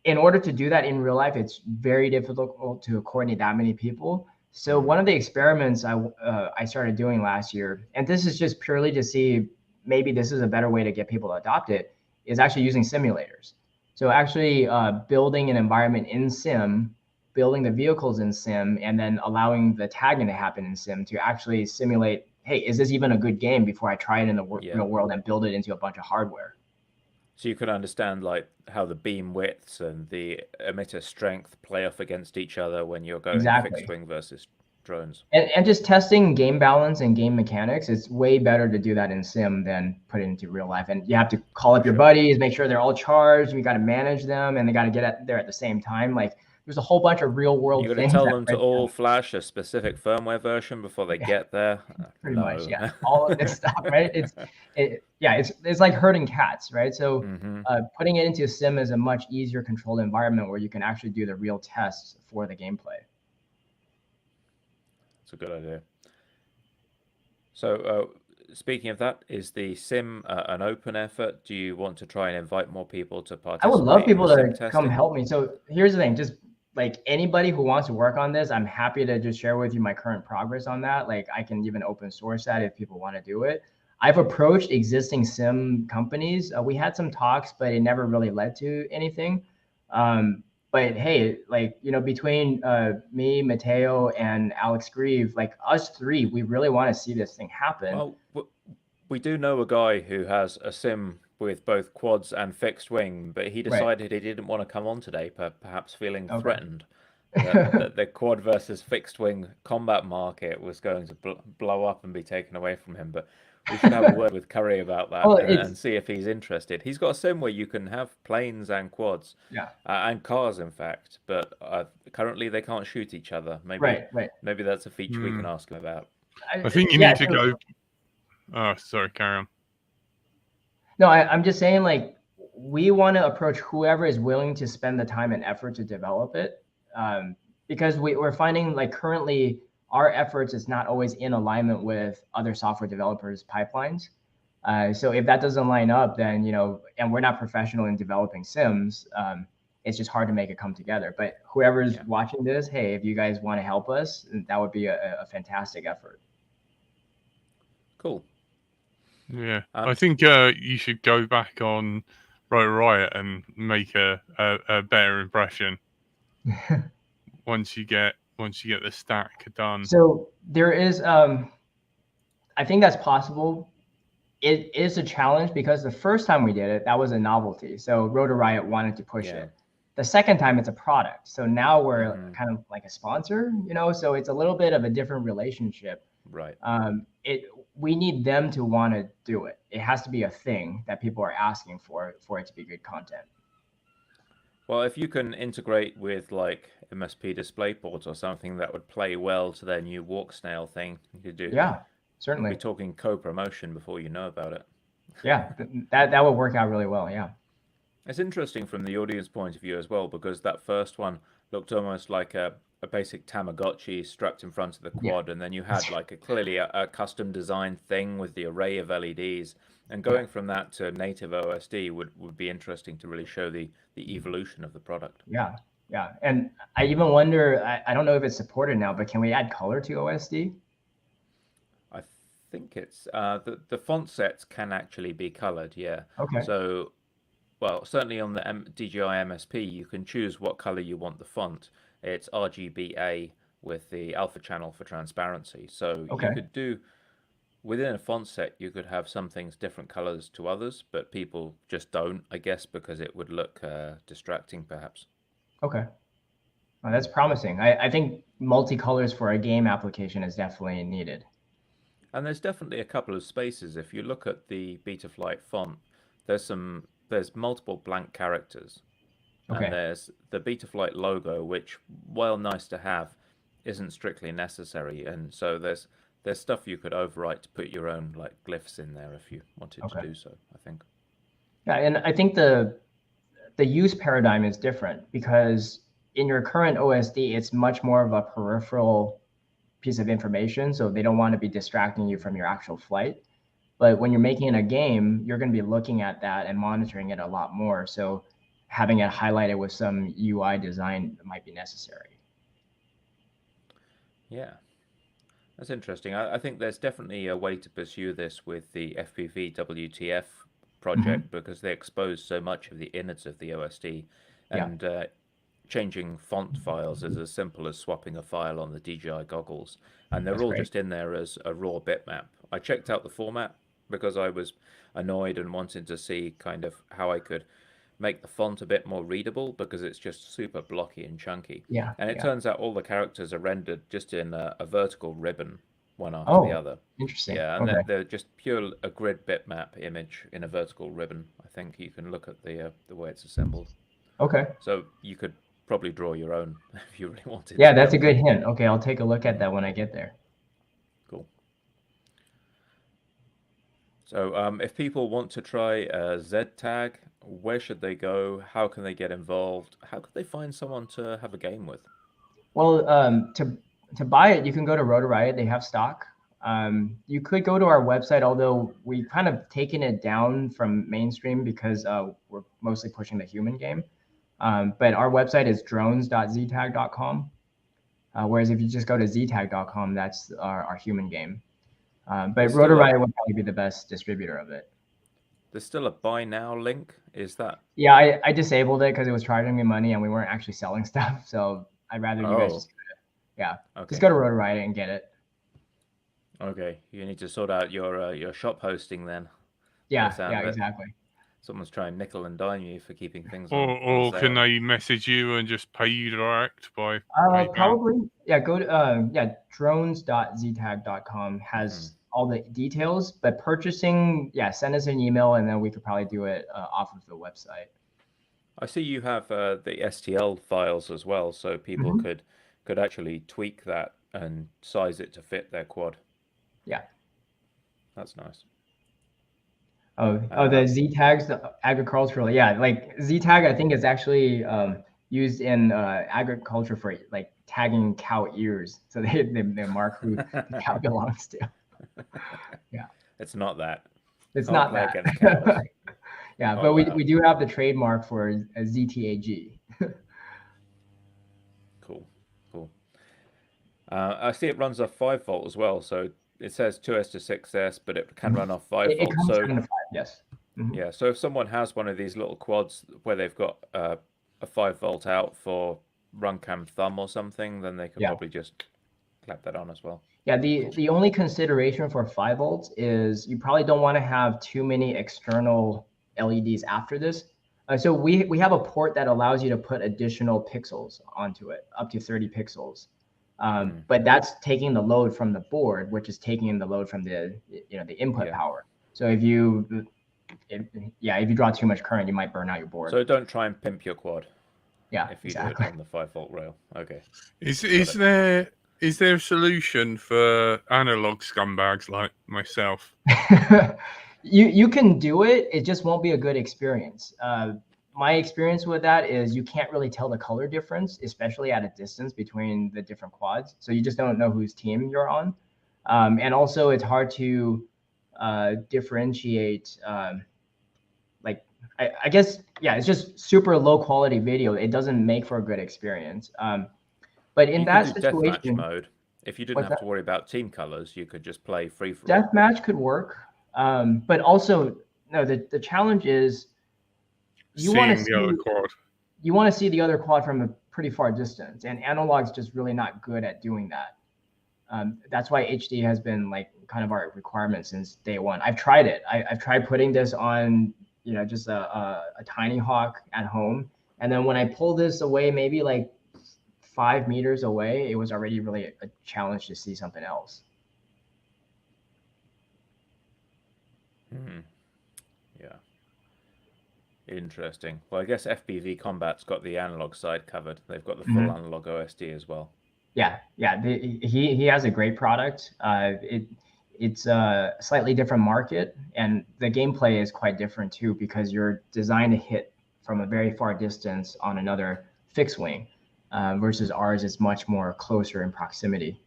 Speaker 3: In order to do that in real life, it's very difficult to coordinate that many people. So one of the experiments I started doing last year, and this is just purely to see maybe this is a better way to get people to adopt it, is actually using simulators. So actually building an environment in sim, building the vehicles in sim, and then allowing the tagging to happen in sim to actually simulate, hey, is this even a good game before I try it in the real world and build it into a bunch of hardware?
Speaker 2: So you can understand like how the beam widths and the emitter strength play off against each other when you're going fixed wing versus drones.
Speaker 3: And just testing game balance and game mechanics, it's way better to do that in sim than put it into real life. And you have to call up your buddies, make sure they're all charged. You got to manage them, and they got to get there at the same time. Like there's a whole bunch of real world things.
Speaker 2: You got to tell them to all flash a specific firmware version before they get there.
Speaker 3: Pretty much, yeah. All of this stuff, right? It's like herding cats, right? So putting it into a sim is a much easier controlled environment where you can actually do the real tests for the gameplay.
Speaker 2: It's a good idea. So speaking of that, is the sim an open effort? Do you want to try and invite more people to participate?
Speaker 3: I would love people to come help me. So here's the thing, just like anybody who wants to work on this, I'm happy to just share with you my current progress on that. Like I can even open source that if people want to do it. I've approached existing sim companies. We had some talks, but it never really led to anything. But hey, like, between me, Matteo, and Alex Grieve, like us three, we really want to see this thing happen.
Speaker 2: Well, we do know a guy who has a sim with both quads and fixed wing, but he decided he didn't want to come on today, perhaps feeling threatened that the quad versus fixed wing combat market was going to blow up and be taken away from him. But we should have a word with Curry about that and see if he's interested. He's got a sim where you can have planes and quads, and cars, in fact, but currently they can't shoot each other. Maybe that's a feature we can ask him about.
Speaker 1: I think you need to go. Oh, sorry, carry on.
Speaker 3: No, I'm just saying, like, we want to approach whoever is willing to spend the time and effort to develop it, because we're finding, like, currently our efforts is not always in alignment with other software developers' pipelines. So if that doesn't line up, then, and we're not professional in developing sims, it's just hard to make it come together. But whoever's watching this, hey, if you guys want to help us, that would be a fantastic effort.
Speaker 2: Cool.
Speaker 1: Yeah, I think you should go back on Rotor Riot and make a better impression once you get the stack done.
Speaker 3: So there is I think that's possible. It is a challenge because the first time we did it, that was a novelty. So Rotor Riot wanted to push it. The second time, it's a product. So now we're kind of like a sponsor, you know. So it's a little bit of a different relationship.
Speaker 2: Right.
Speaker 3: We need them to want to do it. It has to be a thing that people are asking for it to be good content.
Speaker 2: Well, if you can integrate with like MSP DisplayPort or something that would play well to their new walk snail thing, you could do.
Speaker 3: Yeah, certainly.
Speaker 2: We're talking co-promotion before you know about it.
Speaker 3: Yeah, that would work out really well. Yeah.
Speaker 2: It's interesting from the audience point of view as well, because that first one looked almost like a basic Tamagotchi strapped in front of the quad, and then you had like clearly a custom designed thing with the array of LEDs. And going from that to native OSD would be interesting to really show the evolution of the product.
Speaker 3: Yeah, yeah. And I even wonder, I don't know if it's supported now, but can we add color to OSD?
Speaker 2: I think it's the font sets can actually be colored, yeah.
Speaker 3: Okay.
Speaker 2: So, well, certainly on the DJI MSP, you can choose what color you want the font. It's RGBA with the alpha channel for transparency. So you could do, within a font set, you could have some things different colors to others, but people just don't, I guess, because it would look distracting, perhaps.
Speaker 3: Okay. Well, that's promising. I think multicolors for a game application is definitely needed.
Speaker 2: And there's definitely a couple of spaces. If you look at the Betaflight font, there's multiple blank characters.
Speaker 3: Okay.
Speaker 2: And there's the Betaflight logo, which, while nice to have, isn't strictly necessary. And so there's stuff you could overwrite to put your own like glyphs in there if you wanted to do so, I think.
Speaker 3: Yeah, and I think the use paradigm is different because in your current OSD, it's much more of a peripheral piece of information. So they don't want to be distracting you from your actual flight. But when you're making a game, you're going to be looking at that and monitoring it a lot more. So having it highlighted with some UI design might be necessary.
Speaker 2: Yeah, that's interesting. I think there's definitely a way to pursue this with the FPV WTF project because they expose so much of the innards of the OSD, and changing font files is as simple as swapping a file on the DJI goggles, and they're all just in there as a raw bitmap. I checked out the format because I was annoyed and wanted to see kind of how I could make the font a bit more readable because it's just super blocky and chunky.
Speaker 3: Yeah.
Speaker 2: And it turns out all the characters are rendered just in a vertical ribbon, one after the other.
Speaker 3: Interesting.
Speaker 2: Yeah, and they're just a grid bitmap image in a vertical ribbon. I think you can look at the way it's assembled.
Speaker 3: Okay.
Speaker 2: So you could probably draw your own if you really wanted.
Speaker 3: Yeah, that's a good hint. Okay, I'll take a look at that when I get there.
Speaker 2: Cool. So if people want to try ZTag, where should they go? How can they get involved? How could they find someone to have a game with?
Speaker 3: Well, to buy it, you can go to Rotor Riot. They have stock. You could go to our website, although we've kind of taken it down from mainstream because we're mostly pushing the human game. But our website is drones.ztag.com. Whereas if you just go to ztag.com, that's our human game. But Rotor Riot would probably be the best distributor of it.
Speaker 2: There's still a buy now link. Is that?
Speaker 3: Yeah, I disabled it because it was charging me money and we weren't actually selling stuff. So I'd rather you guys just just go to Rotor Riot and get it.
Speaker 2: Okay, you need to sort out your shop hosting then.
Speaker 3: Yeah, exactly.
Speaker 2: Someone's trying nickel and dime you for keeping things
Speaker 1: on. Or
Speaker 2: sale.
Speaker 1: Can they message you and just pay you direct by PayPal?
Speaker 3: Probably. Yeah, go to drones.ztag.com has all the details, but purchasing, send us an email and then we could probably do it off of the website.
Speaker 2: I see you have the STL files as well, so people could actually tweak that and size it to fit their quad.
Speaker 3: Yeah.
Speaker 2: That's nice.
Speaker 3: The ZTags, the agricultural, like ZTag, I think is actually used in agriculture for like tagging cow ears, so they mark who the cow belongs to. Yeah,
Speaker 2: it's not that.
Speaker 3: It's not that. Yeah, but we do have the trademark for a ZTAG.
Speaker 2: Cool. I see it runs off 5 volt as well, so it says 2S to 6S, but it can run off 5 volt.
Speaker 3: It comes down to 5, yes.
Speaker 2: Yeah, so if someone has one of these little quads where they've got a 5 volt out for RunCam thumb or something, then they could probably just clap that on as well.
Speaker 3: Yeah, the only consideration for 5 volts is you probably don't want to have too many external LEDs after this. So we have a port that allows you to put additional pixels onto it, up to 30 pixels. But that's taking the load from the board, which is taking in the load from the the input power. So if you draw too much current, you might burn out your board.
Speaker 2: So don't try and pimp your quad.
Speaker 3: Yeah,
Speaker 2: if you
Speaker 3: exactly.
Speaker 2: do it on the 5-volt rail. Okay.
Speaker 1: Is there a solution for analog scumbags like myself?
Speaker 3: You can do it. It just won't be a good experience. My experience with that is you can't really tell the color difference, especially at a distance between the different quads. So you just don't know whose team you're on. And also it's hard to differentiate. I guess, yeah, it's just super low quality video. It doesn't make for a good experience. But in that situation,
Speaker 2: deathmatch mode, if you didn't have to worry about team colors, you could just play free for all.
Speaker 3: Deathmatch could work. But also, no, the challenge is you want to see
Speaker 1: the other quad.
Speaker 3: You want to see the other quad from a pretty far distance, and analog's just really not good at doing that. That's why HD has been like kind of our requirement since day one. I've tried it. I've tried putting this on, just a tiny hawk at home, and then when I pull this away, maybe like 5 meters away, it was already really a challenge to see something else.
Speaker 2: Yeah. Interesting. Well, I guess FPV Combat's got the analog side covered. They've got the full analog OSD as well.
Speaker 3: Yeah. He has a great product. It's a slightly different market, and the gameplay is quite different too, because you're designed to hit from a very far distance on another fixed wing, versus ours is much more closer in proximity.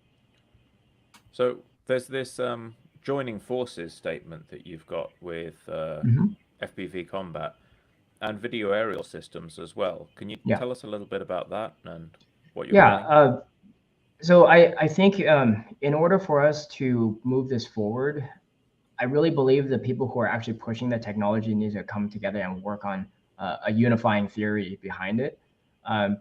Speaker 2: So there's this joining forces statement that you've got with FPV Combat and video aerial systems as well. Can you tell us a little bit about that and what you're running?
Speaker 3: So I think in order for us to move this forward, I really believe the people who are actually pushing the technology need to come together and work on a unifying theory behind it,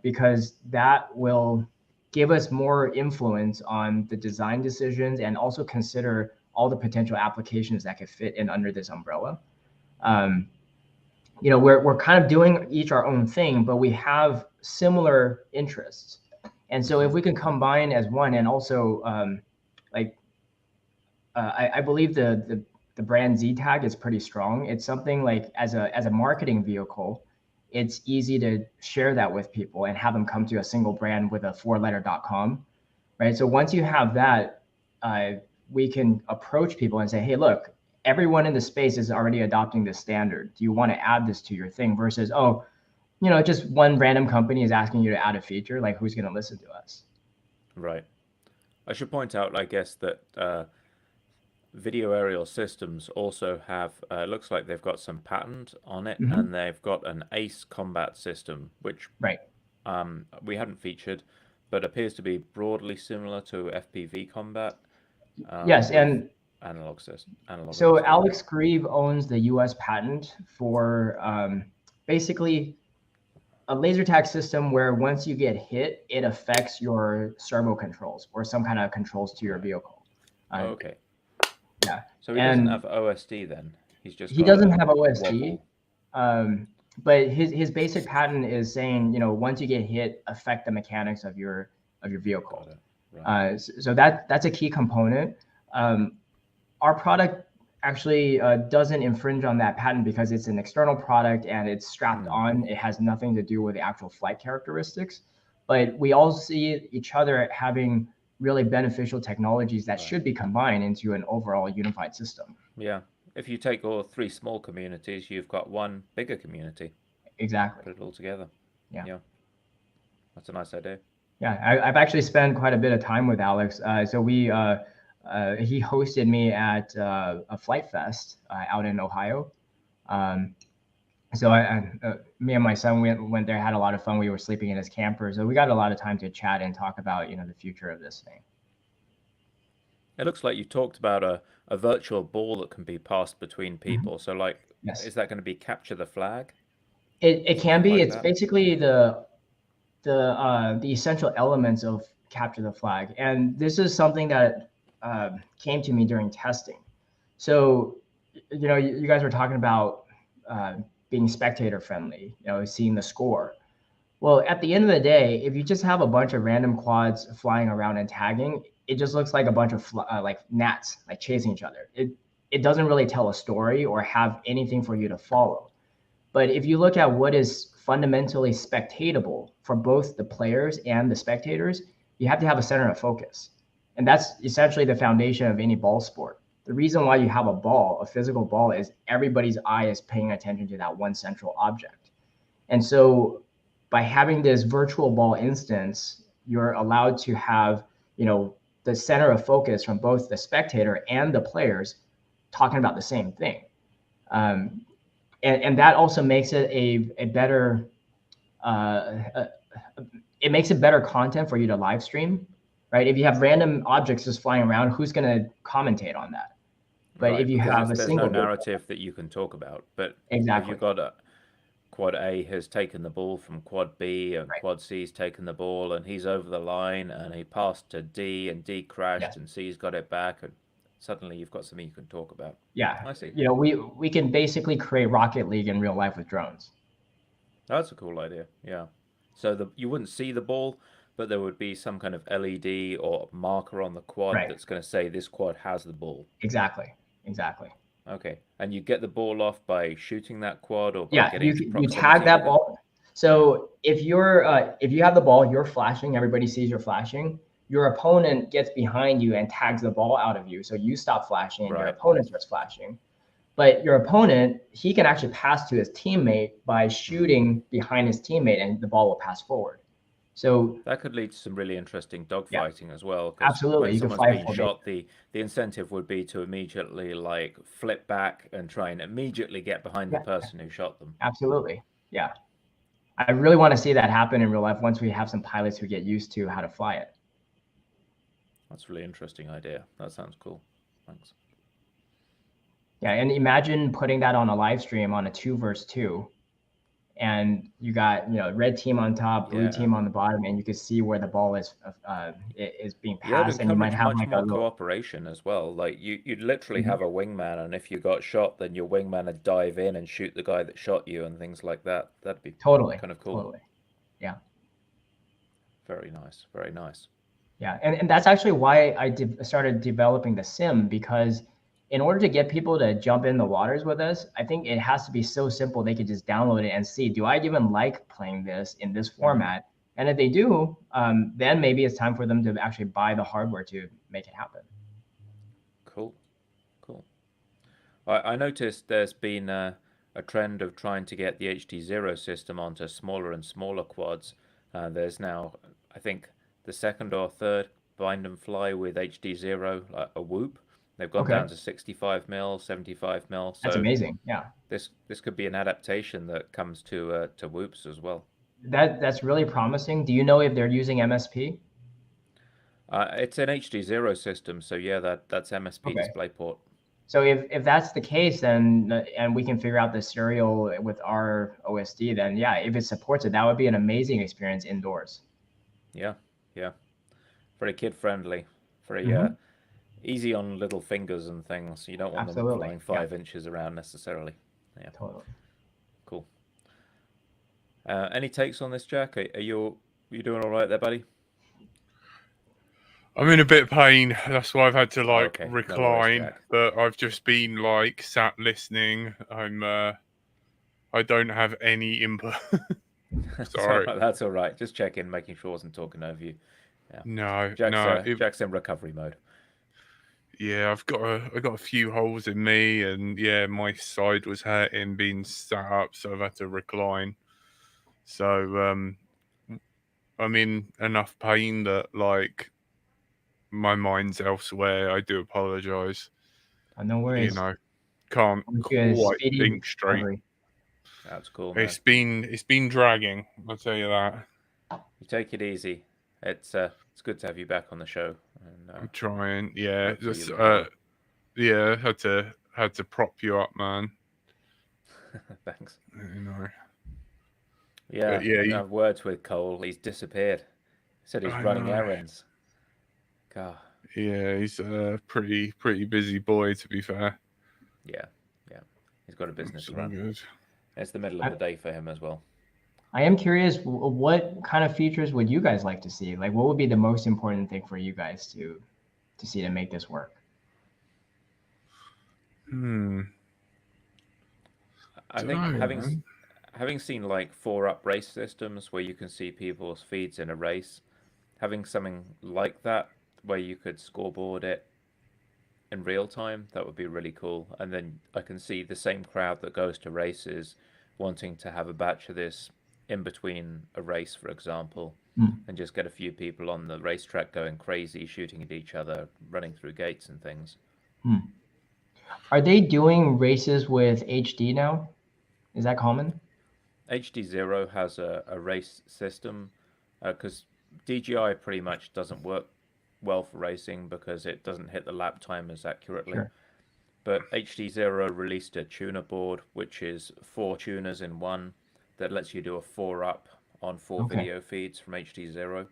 Speaker 3: because that will give us more influence on the design decisions and also consider all the potential applications that could fit in under this umbrella. We're kind of doing each our own thing, but we have similar interests. And so if we can combine as one, and also I believe the brand ZTag is pretty strong. It's something like as a marketing vehicle, it's easy to share that with people and have them come to a single brand with a 4-letter.com, right? So once you have that, we can approach people and say, hey, look, everyone in the space is already adopting this standard. Do you want to add this to your thing? Versus, just one random company is asking you to add a feature. Like, who's going to listen to us?
Speaker 2: Right. I should point out, I guess, that video aerial systems also have, looks like they've got some patent on it, and they've got an ACE combat system, which we hadn't featured, but appears to be broadly similar to FPV combat.
Speaker 3: Yes, and
Speaker 2: analog system.
Speaker 3: So Alex Grieve owns the US patent for basically a laser tag system where once you get hit, it affects your servo controls or some kind of controls to your vehicle.
Speaker 2: Okay.
Speaker 3: Yeah.
Speaker 2: So he doesn't have OSD then?
Speaker 3: He doesn't have OSD. But his basic patent is saying, once you get hit, affect the mechanics of your vehicle. Right. So that's a key component. Our product actually doesn't infringe on that patent because it's an external product and it's strapped on. It has nothing to do with the actual flight characteristics. But we all see each other having really beneficial technologies that should be combined into an overall unified system.
Speaker 2: Yeah. If you take all 3 small communities, you've got one bigger community.
Speaker 3: Exactly.
Speaker 2: Put it all together. Yeah. That's a nice idea.
Speaker 3: Yeah, I've actually spent quite a bit of time with Alex. So he hosted me at a Flight Fest out in Ohio. So me and my son went there, had a lot of fun. We were sleeping in his camper, so we got a lot of time to chat and talk about the future of this thing.
Speaker 2: It looks like you talked about a virtual ball that can be passed between people. So is that going to be capture the flag?
Speaker 3: It can be. It's basically the essential elements of capture the flag, and this is something that came to me during testing. So, you guys were talking about being spectator friendly, seeing the score. Well, at the end of the day, if you just have a bunch of random quads flying around and tagging, it just looks like a bunch of like gnats, like chasing each other. It doesn't really tell a story or have anything for you to follow. But if you look at what is fundamentally spectatable for both the players and the spectators, you have to have a center of focus. And that's essentially the foundation of any ball sport. The reason why you have a ball, a physical ball, is everybody's eye is paying attention to that one central object. And so by having this virtual ball instance, you're allowed to have, the center of focus from both the spectator and the players talking about the same thing. And that also makes it a better, it makes it better content for you to live stream, right? If you have random objects just flying around, who's going to commentate on that? But
Speaker 2: Right,
Speaker 3: if you
Speaker 2: because
Speaker 3: have
Speaker 2: there's no narrative that you can talk about. But
Speaker 3: exactly,
Speaker 2: if you've got a quad A has taken the ball from quad B, and
Speaker 3: right,
Speaker 2: quad C's taken the ball, and he's over the line, and he passed to D, and D crashed,
Speaker 3: yes,
Speaker 2: and C's got it back, and suddenly you've got something you can talk about.
Speaker 3: yeah,
Speaker 2: I see.
Speaker 3: we can basically create Rocket League in real life with drones.
Speaker 2: That's a cool idea. Yeah. So you wouldn't see the ball, but there would be some kind of LED or marker on the quad
Speaker 3: Right,
Speaker 2: that's going to say this quad has the ball.
Speaker 3: exactly.
Speaker 2: Okay. And you get the ball off by shooting that quad or by
Speaker 3: Yeah,
Speaker 2: getting
Speaker 3: you tag that ball. So if you have the ball, you're flashing, everybody sees you're flashing. Your opponent gets behind you and tags the ball out of you, so you stop flashing and your
Speaker 2: Right.
Speaker 3: opponent starts flashing. But your opponent, he can actually pass to his teammate by shooting behind his teammate, and the ball will pass forward. So
Speaker 2: That could lead to some really interesting
Speaker 3: yeah,
Speaker 2: dogfighting as well, because
Speaker 3: absolutely,
Speaker 2: when
Speaker 3: you can
Speaker 2: someone's
Speaker 3: fly
Speaker 2: being
Speaker 3: full
Speaker 2: shot, the incentive would be to immediately like flip back and try and immediately get behind the
Speaker 3: yeah,
Speaker 2: person who shot them.
Speaker 3: absolutely. Yeah. I really want to see that happen in real life once we have some pilots who get used to how to fly it.
Speaker 2: That's a really interesting idea. That sounds cool. Thanks.
Speaker 3: Yeah, and imagine putting that on a live stream on a 2 versus 2, and you got red team on top, blue
Speaker 2: Yeah.
Speaker 3: team on the bottom, and you can see where the ball is being
Speaker 2: Yeah,
Speaker 3: passed,
Speaker 2: it'd
Speaker 3: and you might
Speaker 2: encourage
Speaker 3: have
Speaker 2: much
Speaker 3: like a
Speaker 2: more
Speaker 3: little.
Speaker 2: cooperation as well. Like you'd literally
Speaker 3: Mhm.
Speaker 2: have a wingman, and if you got shot, then your wingman would dive in and shoot the guy that shot you and things like that. That'd be
Speaker 3: Totally,
Speaker 2: kind of cool.
Speaker 3: totally. Yeah,
Speaker 2: Very nice. Very nice.
Speaker 3: yeah, and that's actually why I started developing the sim, because in order to get people to jump in the waters with us, I think it has to be so simple they could just download it and see, do I even like playing this in this format? And if they do, then maybe it's time for them to actually buy the hardware to make it happen.
Speaker 2: Cool. Cool. I noticed there's been a trend of trying to get the HD0 system onto smaller and smaller quads. There's now, I think, the second or third bind and fly with HD0, a Whoop. They've gone
Speaker 3: Okay,
Speaker 2: down to 65 mil, 75 mil.
Speaker 3: that's
Speaker 2: So
Speaker 3: amazing. Yeah,
Speaker 2: this could be an adaptation that comes to Whoops as well.
Speaker 3: that's really promising. Do you know if they're using MSP?
Speaker 2: It's an HD0 system, so yeah, that's MSP
Speaker 3: Okay.
Speaker 2: DisplayPort.
Speaker 3: So if that's the case, then and we can figure out the serial with our OSD, then yeah, if it supports it, that would be an amazing experience indoors.
Speaker 2: Yeah, yeah. Very kid friendly. Very
Speaker 3: Mhm.
Speaker 2: easy on little fingers and things. You don't want them
Speaker 3: Absolutely.
Speaker 2: flying
Speaker 3: Yeah,
Speaker 2: 5 inches around necessarily. Yeah,
Speaker 3: totally.
Speaker 2: cool. Any takes on this, Jack? Are you doing all right there, buddy?
Speaker 1: I'm in a bit of pain. That's why I've had to like
Speaker 2: Okay, no worries,
Speaker 1: recline.
Speaker 2: Jack.
Speaker 1: But I've just been like sat listening. I don't have any input. Sorry.
Speaker 2: That's all right. Just checking, making sure I wasn't talking over you. Yeah.
Speaker 1: No,
Speaker 2: Jack's in recovery mode.
Speaker 1: Yeah, I got a few holes in me, and yeah, my side was hurting being sat up, so I've had to recline. So I'm in enough pain that like my mind's elsewhere. I do apologise.
Speaker 3: No worries.
Speaker 1: Can't quite think straight.
Speaker 3: Recovery.
Speaker 2: That's cool, man.
Speaker 1: It's been dragging. I'll tell you that.
Speaker 2: You take it easy. It's good to have you back on the show. And,
Speaker 1: I'm trying. Yeah, just
Speaker 2: yeah,
Speaker 1: had to prop you up, man.
Speaker 2: Thanks.
Speaker 1: Yeah,
Speaker 2: but yeah. I have words with Cole. He's disappeared. He said he's running errands. God.
Speaker 1: Yeah, he's a pretty busy boy, to be fair.
Speaker 2: Yeah. He's got a business to
Speaker 1: So
Speaker 2: run.
Speaker 1: good.
Speaker 2: It's the middle of the day for him as well.
Speaker 3: I am curious, what kind of features would you guys like to see? Like, what would be the most important thing for you guys to see to make this work?
Speaker 2: I think having seen like 4-up race systems where you can see people's feeds in a race, having something like that where you could scoreboard it in real time, that would be really cool. And then I can see the same crowd that goes to races wanting to have a batch of this in between a race, for example, and just get a few people on the racetrack going crazy, shooting at each other, running through gates and things.
Speaker 3: Are they doing races with HD now? Is that common?
Speaker 2: HD0 has a race system because DJI pretty much doesn't work well for racing because it doesn't hit the lap timers accurately.
Speaker 3: Sure.
Speaker 2: But HD0 released a tuner board, which is 4 tuners in one, that lets you do a 4-up on 4 video feeds from HD0.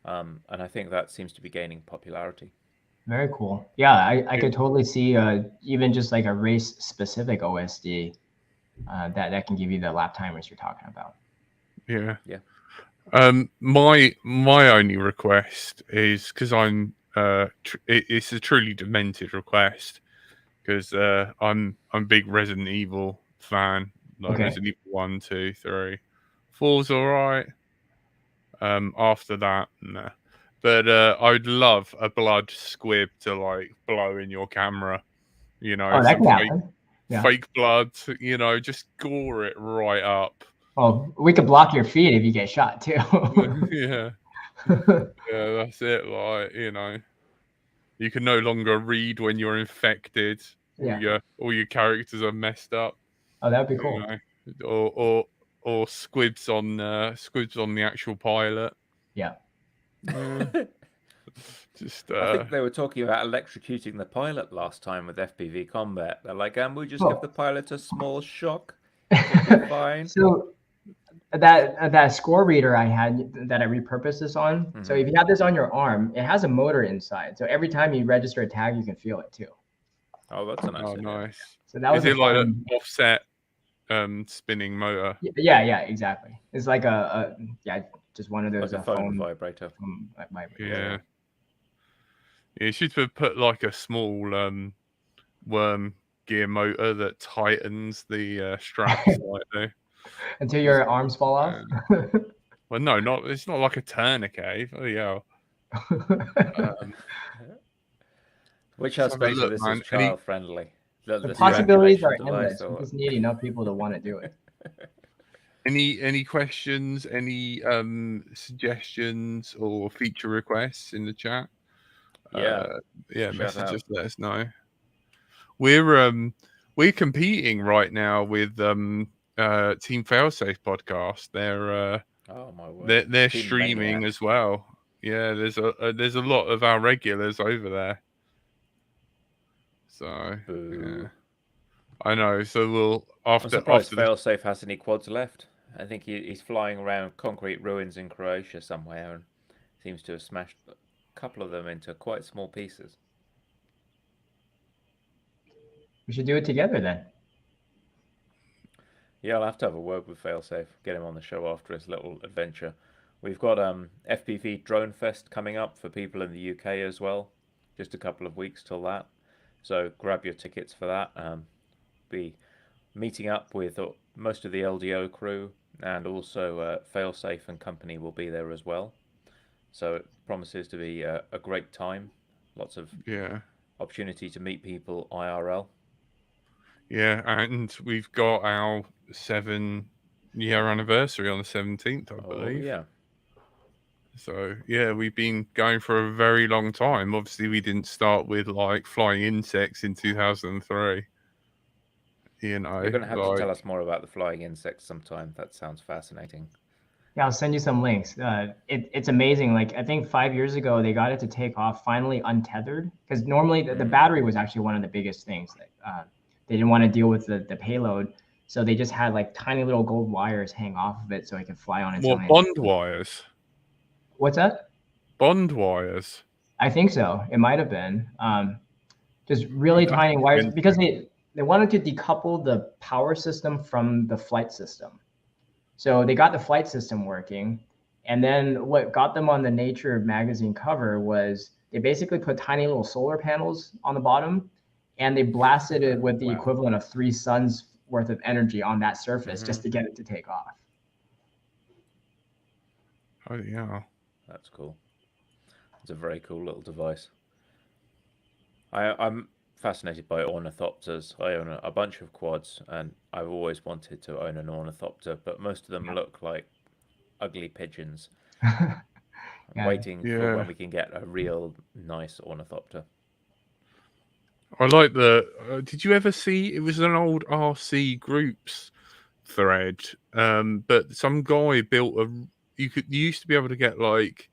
Speaker 2: And I think that seems to be gaining popularity.
Speaker 3: Very cool. Yeah, I could totally see even just like a race specific OSD that can give you the lap timers you're talking about.
Speaker 1: Yeah.
Speaker 2: Yeah.
Speaker 1: My only request is because I'm it's a truly demented request because I'm a big Resident Evil fan, like Resident Evil 1, 2, 3, 4's all right. After that, nah. But I'd love a blood squib to like blow in your camera, you know,
Speaker 3: that can happen.
Speaker 1: Fake blood, you know, just gore it right up.
Speaker 3: Oh, we could block your feed if you get shot too.
Speaker 1: Yeah, that's it. Like, you know, you can no longer read when you're infected. All your characters are messed up.
Speaker 3: Oh, that'd be cool.
Speaker 1: You know? Or squibs on the actual pilot.
Speaker 3: Yeah.
Speaker 2: Just I think they were talking about electrocuting the pilot last time with FPV combat. They're like, we'll just give the pilot a small shock. It'll be fine.
Speaker 3: So that score reader I had that I repurposed this on. So if you have this on your arm, it has a motor inside. So every time you register a tag, you can feel it too.
Speaker 2: Oh, that's a nice idea.
Speaker 1: Nice.
Speaker 3: So that was
Speaker 1: like an offset spinning motor?
Speaker 3: Yeah, exactly. It's like just one of those
Speaker 2: like a phone vibrator.
Speaker 1: Yeah. You should put like a small worm gear motor that tightens the straps slightly.
Speaker 3: Until your arms fall off?
Speaker 1: Well, no, it's not like a tourniquet. Oh, yeah.
Speaker 2: Which aspect of this is child friendly?
Speaker 3: The possibilities are endless. We just need enough people to want to do it.
Speaker 1: Any questions? Any suggestions or feature requests in the chat? Just let us know. We're competing right now with Team Failsafe podcast. They're streaming as well. Yeah, there's a lot of our regulars over there. So yeah. I know. So we'll
Speaker 2: I'm surprised Failsafe has any quads left. I think he's flying around concrete ruins in Croatia somewhere and seems to have smashed a couple of them into quite small pieces.
Speaker 3: We should do it together then.
Speaker 2: Yeah, I'll have to have a word with Failsafe, get him on the show after his little adventure. We've got FPV Drone Fest coming up for people in the UK as well. Just a couple of weeks till that. So grab your tickets for that. Be meeting up with most of the LDO crew, and also Failsafe and company will be there as well. So it promises to be a great time. Lots of opportunity to meet people IRL.
Speaker 1: Yeah, and we've got our 7-year anniversary on the 17th, I believe.
Speaker 2: Yeah.
Speaker 1: So yeah, we've been going for a very long time. Obviously, we didn't start with like flying insects in 2003. You know,
Speaker 2: you're going to have to tell us more about the flying insects sometime. That sounds fascinating.
Speaker 3: Yeah, I'll send you some links. It's amazing. Like, I think 5 years ago, they got it to take off finally untethered, because normally the battery was actually one of the biggest things. That, they didn't want to deal with the payload. So they just had like tiny little gold wires hang off of it so it could fly on its own.
Speaker 1: Bond wires?
Speaker 3: What's that?
Speaker 1: Bond wires.
Speaker 3: I think so. It might have been just really
Speaker 1: That's
Speaker 3: tiny wires because
Speaker 1: expensive.
Speaker 3: they wanted to decouple the power system from the flight system. So they got the flight system working. And then what got them on the Nature magazine cover was they basically put tiny little solar panels on the bottom and they blasted it with the
Speaker 2: Wow.
Speaker 3: equivalent of 3 suns worth of energy on that surface just to get it to take off.
Speaker 1: Oh yeah.
Speaker 2: That's cool. It's a very cool little device. I'm fascinated by ornithopters. I own a bunch of quads, and I've always wanted to own an ornithopter, but most of them look like ugly pigeons. I'm waiting for when we can get a real nice ornithopter.
Speaker 1: I like the. Did you ever see? It was an old RC groups thread, but some guy built a. You used to be able to get like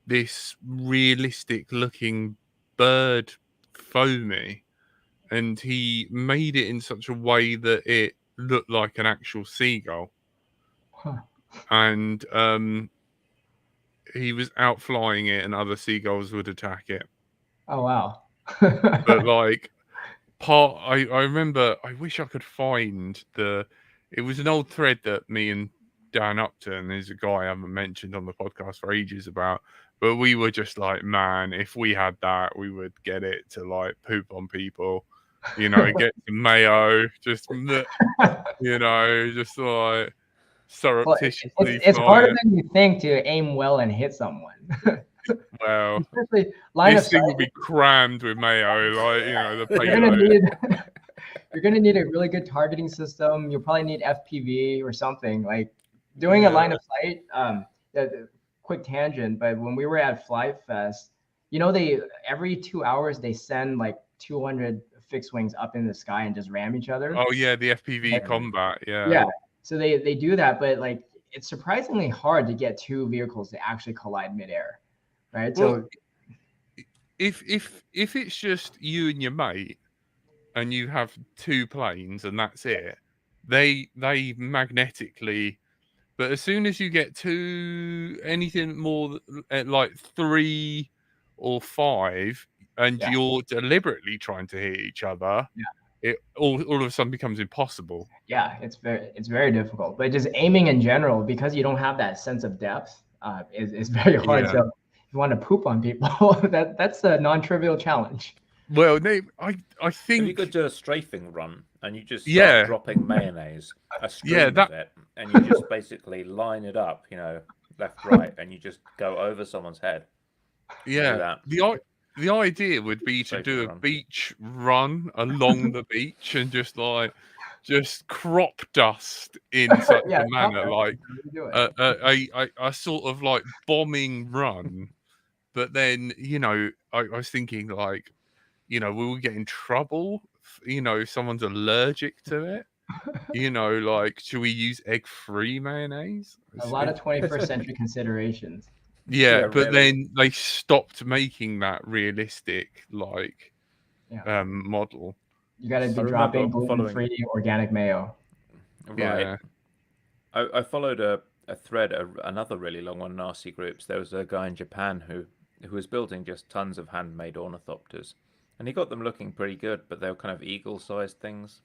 Speaker 1: this realistic looking bird foamy, and he made it in such a way that it looked like an actual seagull. And he was out flying it, and other seagulls would attack it.
Speaker 3: Oh wow.
Speaker 1: But like I remember, I wish I could find it was an old thread that me and Dan Upton, is a guy I haven't mentioned on the podcast for ages about, but we were just like, man, if we had that, we would get it to like poop on people, get some mayo, just just like surreptitiously.
Speaker 3: Well, it's harder than you think to aim well and hit someone.
Speaker 1: Well,
Speaker 3: especially line
Speaker 1: this
Speaker 3: of
Speaker 1: thing
Speaker 3: sight.
Speaker 1: will be crammed with mayo, like the
Speaker 3: payload. You're gonna need a really good targeting system. You'll probably need FPV or something. Like doing a line of sight. Quick tangent, but when we were at Flight Fest, they every 2 hours they send like 200 fixed wings up in the sky and just ram each other.
Speaker 1: Oh yeah, the FPV combat.
Speaker 3: Yeah. So they do that, but like it's surprisingly hard to get 2 vehicles to actually collide midair, right?
Speaker 1: Well,
Speaker 3: so
Speaker 1: if it's just you and your mate, and you have 2 planes and that's it, they magnetically. But as soon as you get anything more like 3 or 5, and you're deliberately trying to hit each other, it all of a sudden becomes impossible.
Speaker 3: Yeah, it's very difficult. But just aiming in general, because you don't have that sense of depth, is very hard. So if you want to poop on people, that's a non-trivial challenge.
Speaker 1: Well, I think
Speaker 2: if you could do a strafing run and you just start dropping mayonnaise, a stream of it, and you just basically line it up, left, right, and you just go over someone's head.
Speaker 1: Yeah, the idea would be to do a beach run along the beach and just crop dust in such a manner, like a sort of like bombing run. But then, I was thinking like, will we get in trouble? If someone's allergic to it. Like, should we use egg-free mayonnaise?
Speaker 3: A lot of 21st century considerations.
Speaker 1: Yeah, but really. Then they stopped making that realistic model.
Speaker 3: You got to be dropping gluten-free organic mayo.
Speaker 2: Right. Yeah. I followed a thread, another really long one in RC groups. There was a guy in Japan who was building just tons of handmade ornithopters, and he got them looking pretty good, but they were kind of eagle-sized things.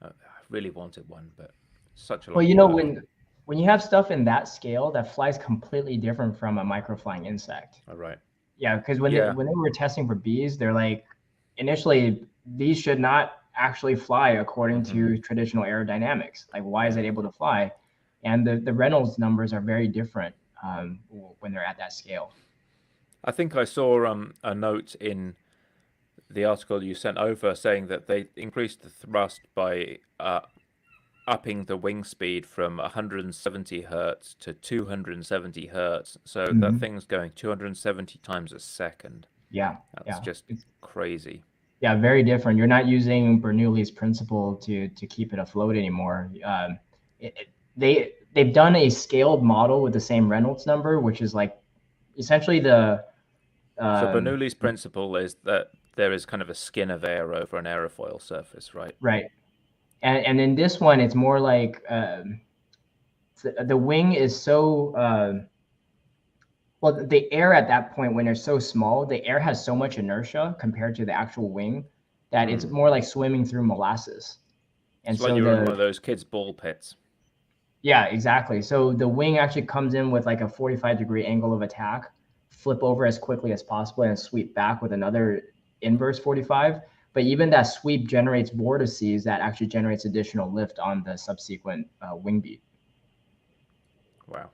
Speaker 2: I really wanted one, but such a long
Speaker 3: time. When you have stuff in that scale, that flies completely different from a microflying insect.
Speaker 2: Oh, right.
Speaker 3: Yeah, because when they were testing for bees, they're like, initially, these should not actually fly according to traditional aerodynamics. Like, why is it able to fly? And the Reynolds numbers are very different when they're at that scale.
Speaker 2: I think I saw a note in the article you sent over saying that they increased the thrust by upping the wing speed from 170 hertz to 270 hertz. So that thing's going 270 times a second.
Speaker 3: Yeah.
Speaker 2: That's just crazy.
Speaker 3: Yeah, very different. You're not using Bernoulli's principle to keep it afloat anymore. They've done a scaled model with the same Reynolds number, which is like essentially the.
Speaker 2: So Bernoulli's principle is that there is kind of a skin of air over an aerofoil surface, right?
Speaker 3: Right. And in this one, it's more like the wing is so. Well, the air at that point, when they're so small, the air has so much inertia compared to the actual wing that it's more like swimming through molasses. And
Speaker 2: it's like you're in one of those kids' ball pits.
Speaker 3: Yeah, exactly. So the wing actually comes in with like a 45-degree angle of attack, flip over as quickly as possible, and sweep back with another inverse 45. But even that sweep generates vortices that actually generates additional lift on the subsequent wing beat.
Speaker 2: Wow.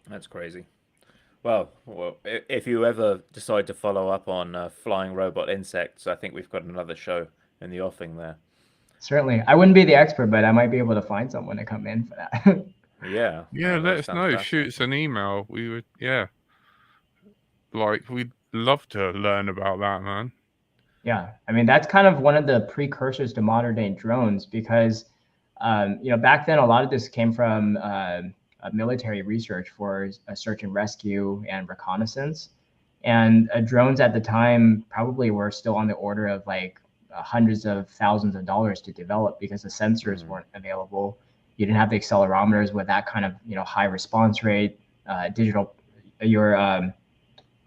Speaker 2: That's crazy. Well, if you ever decide to follow up on flying robot insects, I think we've got another show in the offing there.
Speaker 3: Certainly. I wouldn't be the expert, but I might be able to find someone to come in for that.
Speaker 2: Yeah.
Speaker 1: Yeah, let us know. Shoot us an email. We would, yeah. Like, we'd love to learn about that, man.
Speaker 3: Yeah, I mean, that's kind of one of the precursors to modern day drones because, back then a lot of this came from military research for search and rescue and reconnaissance. And drones at the time probably were still on the order of like hundreds of thousands of dollars to develop because the sensors weren't available. You didn't have the accelerometers with that kind of high response rate. Digital, your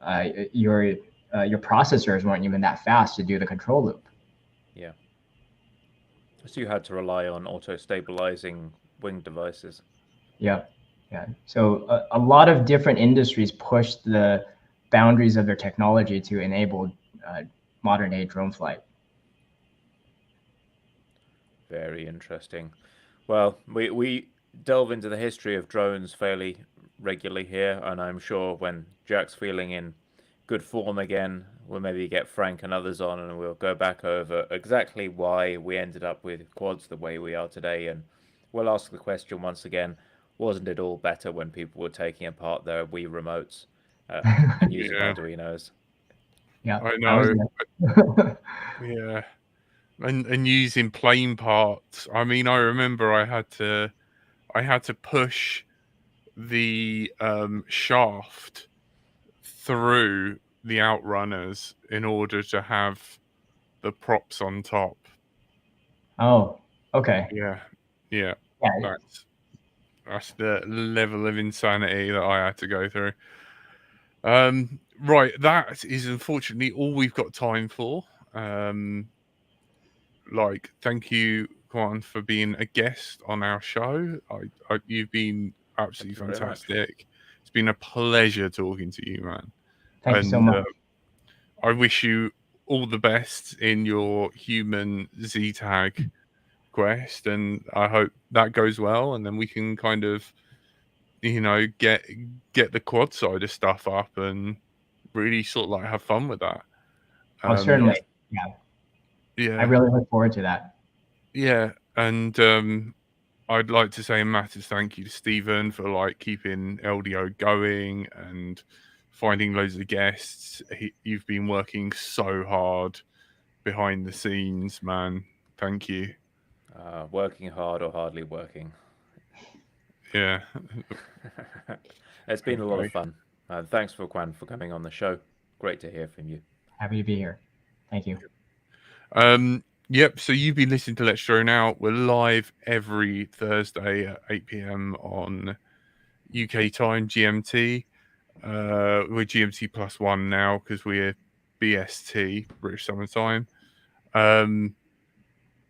Speaker 3: processors weren't even that fast to do the control loop.
Speaker 2: Yeah. So you had to rely on auto-stabilizing wing devices.
Speaker 3: Yeah. Yeah. So a lot of different industries pushed the boundaries of their technology to enable modern day drone flight.
Speaker 2: Very interesting. Well, we delve into the history of drones fairly regularly here, and I'm sure when Jack's feeling in good form again, we'll maybe get Frank and others on, and we'll go back over exactly why we ended up with quads the way we are today, and we'll ask the question once again, wasn't it all better when people were taking apart their Wii remotes and using Arduinos?
Speaker 3: Yeah,
Speaker 1: I know. Yeah. And using plane parts. I mean, I remember I had to push the shaft through the outrunners in order to have the props on top.
Speaker 3: Oh, okay.
Speaker 1: Yeah.
Speaker 3: Yeah.
Speaker 1: That's the level of insanity that I had to go through. Right, that is unfortunately all we've got time for. Thank you, Quan, for being a guest on our show. You've been absolutely fantastic. It's been a pleasure talking to you, man.
Speaker 3: Thank you so much.
Speaker 1: I wish you all the best in your human ZTag quest, and I hope that goes well, and then we can kind of, get the quad side of stuff up and really sort of like have fun with that.
Speaker 3: Oh, certainly. Yeah. I really look forward to that.
Speaker 1: Yeah, and I'd like to say a massive thank you to Stephen for keeping LDO going and finding loads of guests. You've been working so hard behind the scenes, man. Thank you.
Speaker 2: Working hard or hardly working.
Speaker 1: Yeah.
Speaker 2: It's been a lot of fun. Thanks for Quan for coming on the show. Great to hear from you.
Speaker 3: Happy to be here. Thank you.
Speaker 1: Yep, so you've been listening to Let's Drone Out. We're live every Thursday at 8 p.m. on UK time, GMT. We're GMT +1 now because we're BST, British Summer Time.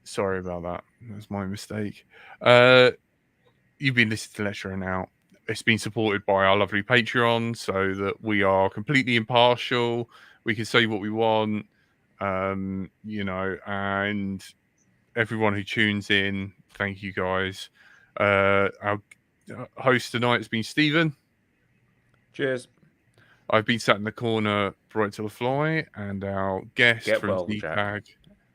Speaker 1: Sorry about that. That's my mistake. You've been listening to Let's Drone Out. It's been supported by our lovely Patreon so that we are completely impartial. We can say what we want. And everyone who tunes in, thank you guys. Our host tonight has been Stephen.
Speaker 2: Cheers.
Speaker 1: I've been sat in the corner, Bright to the Fly, and our guest from ZTag.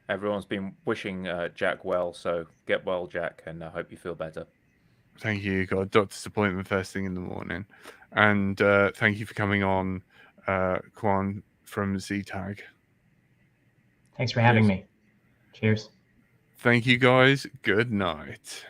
Speaker 2: Everyone's been wishing Jack well, so get well, Jack, and I hope you feel better.
Speaker 1: Thank you. Got a doctor's appointment first thing in the morning. And thank you for coming on, Quan from ZTag.
Speaker 3: Thanks for having me. Cheers.
Speaker 1: Thank you, guys. Good night.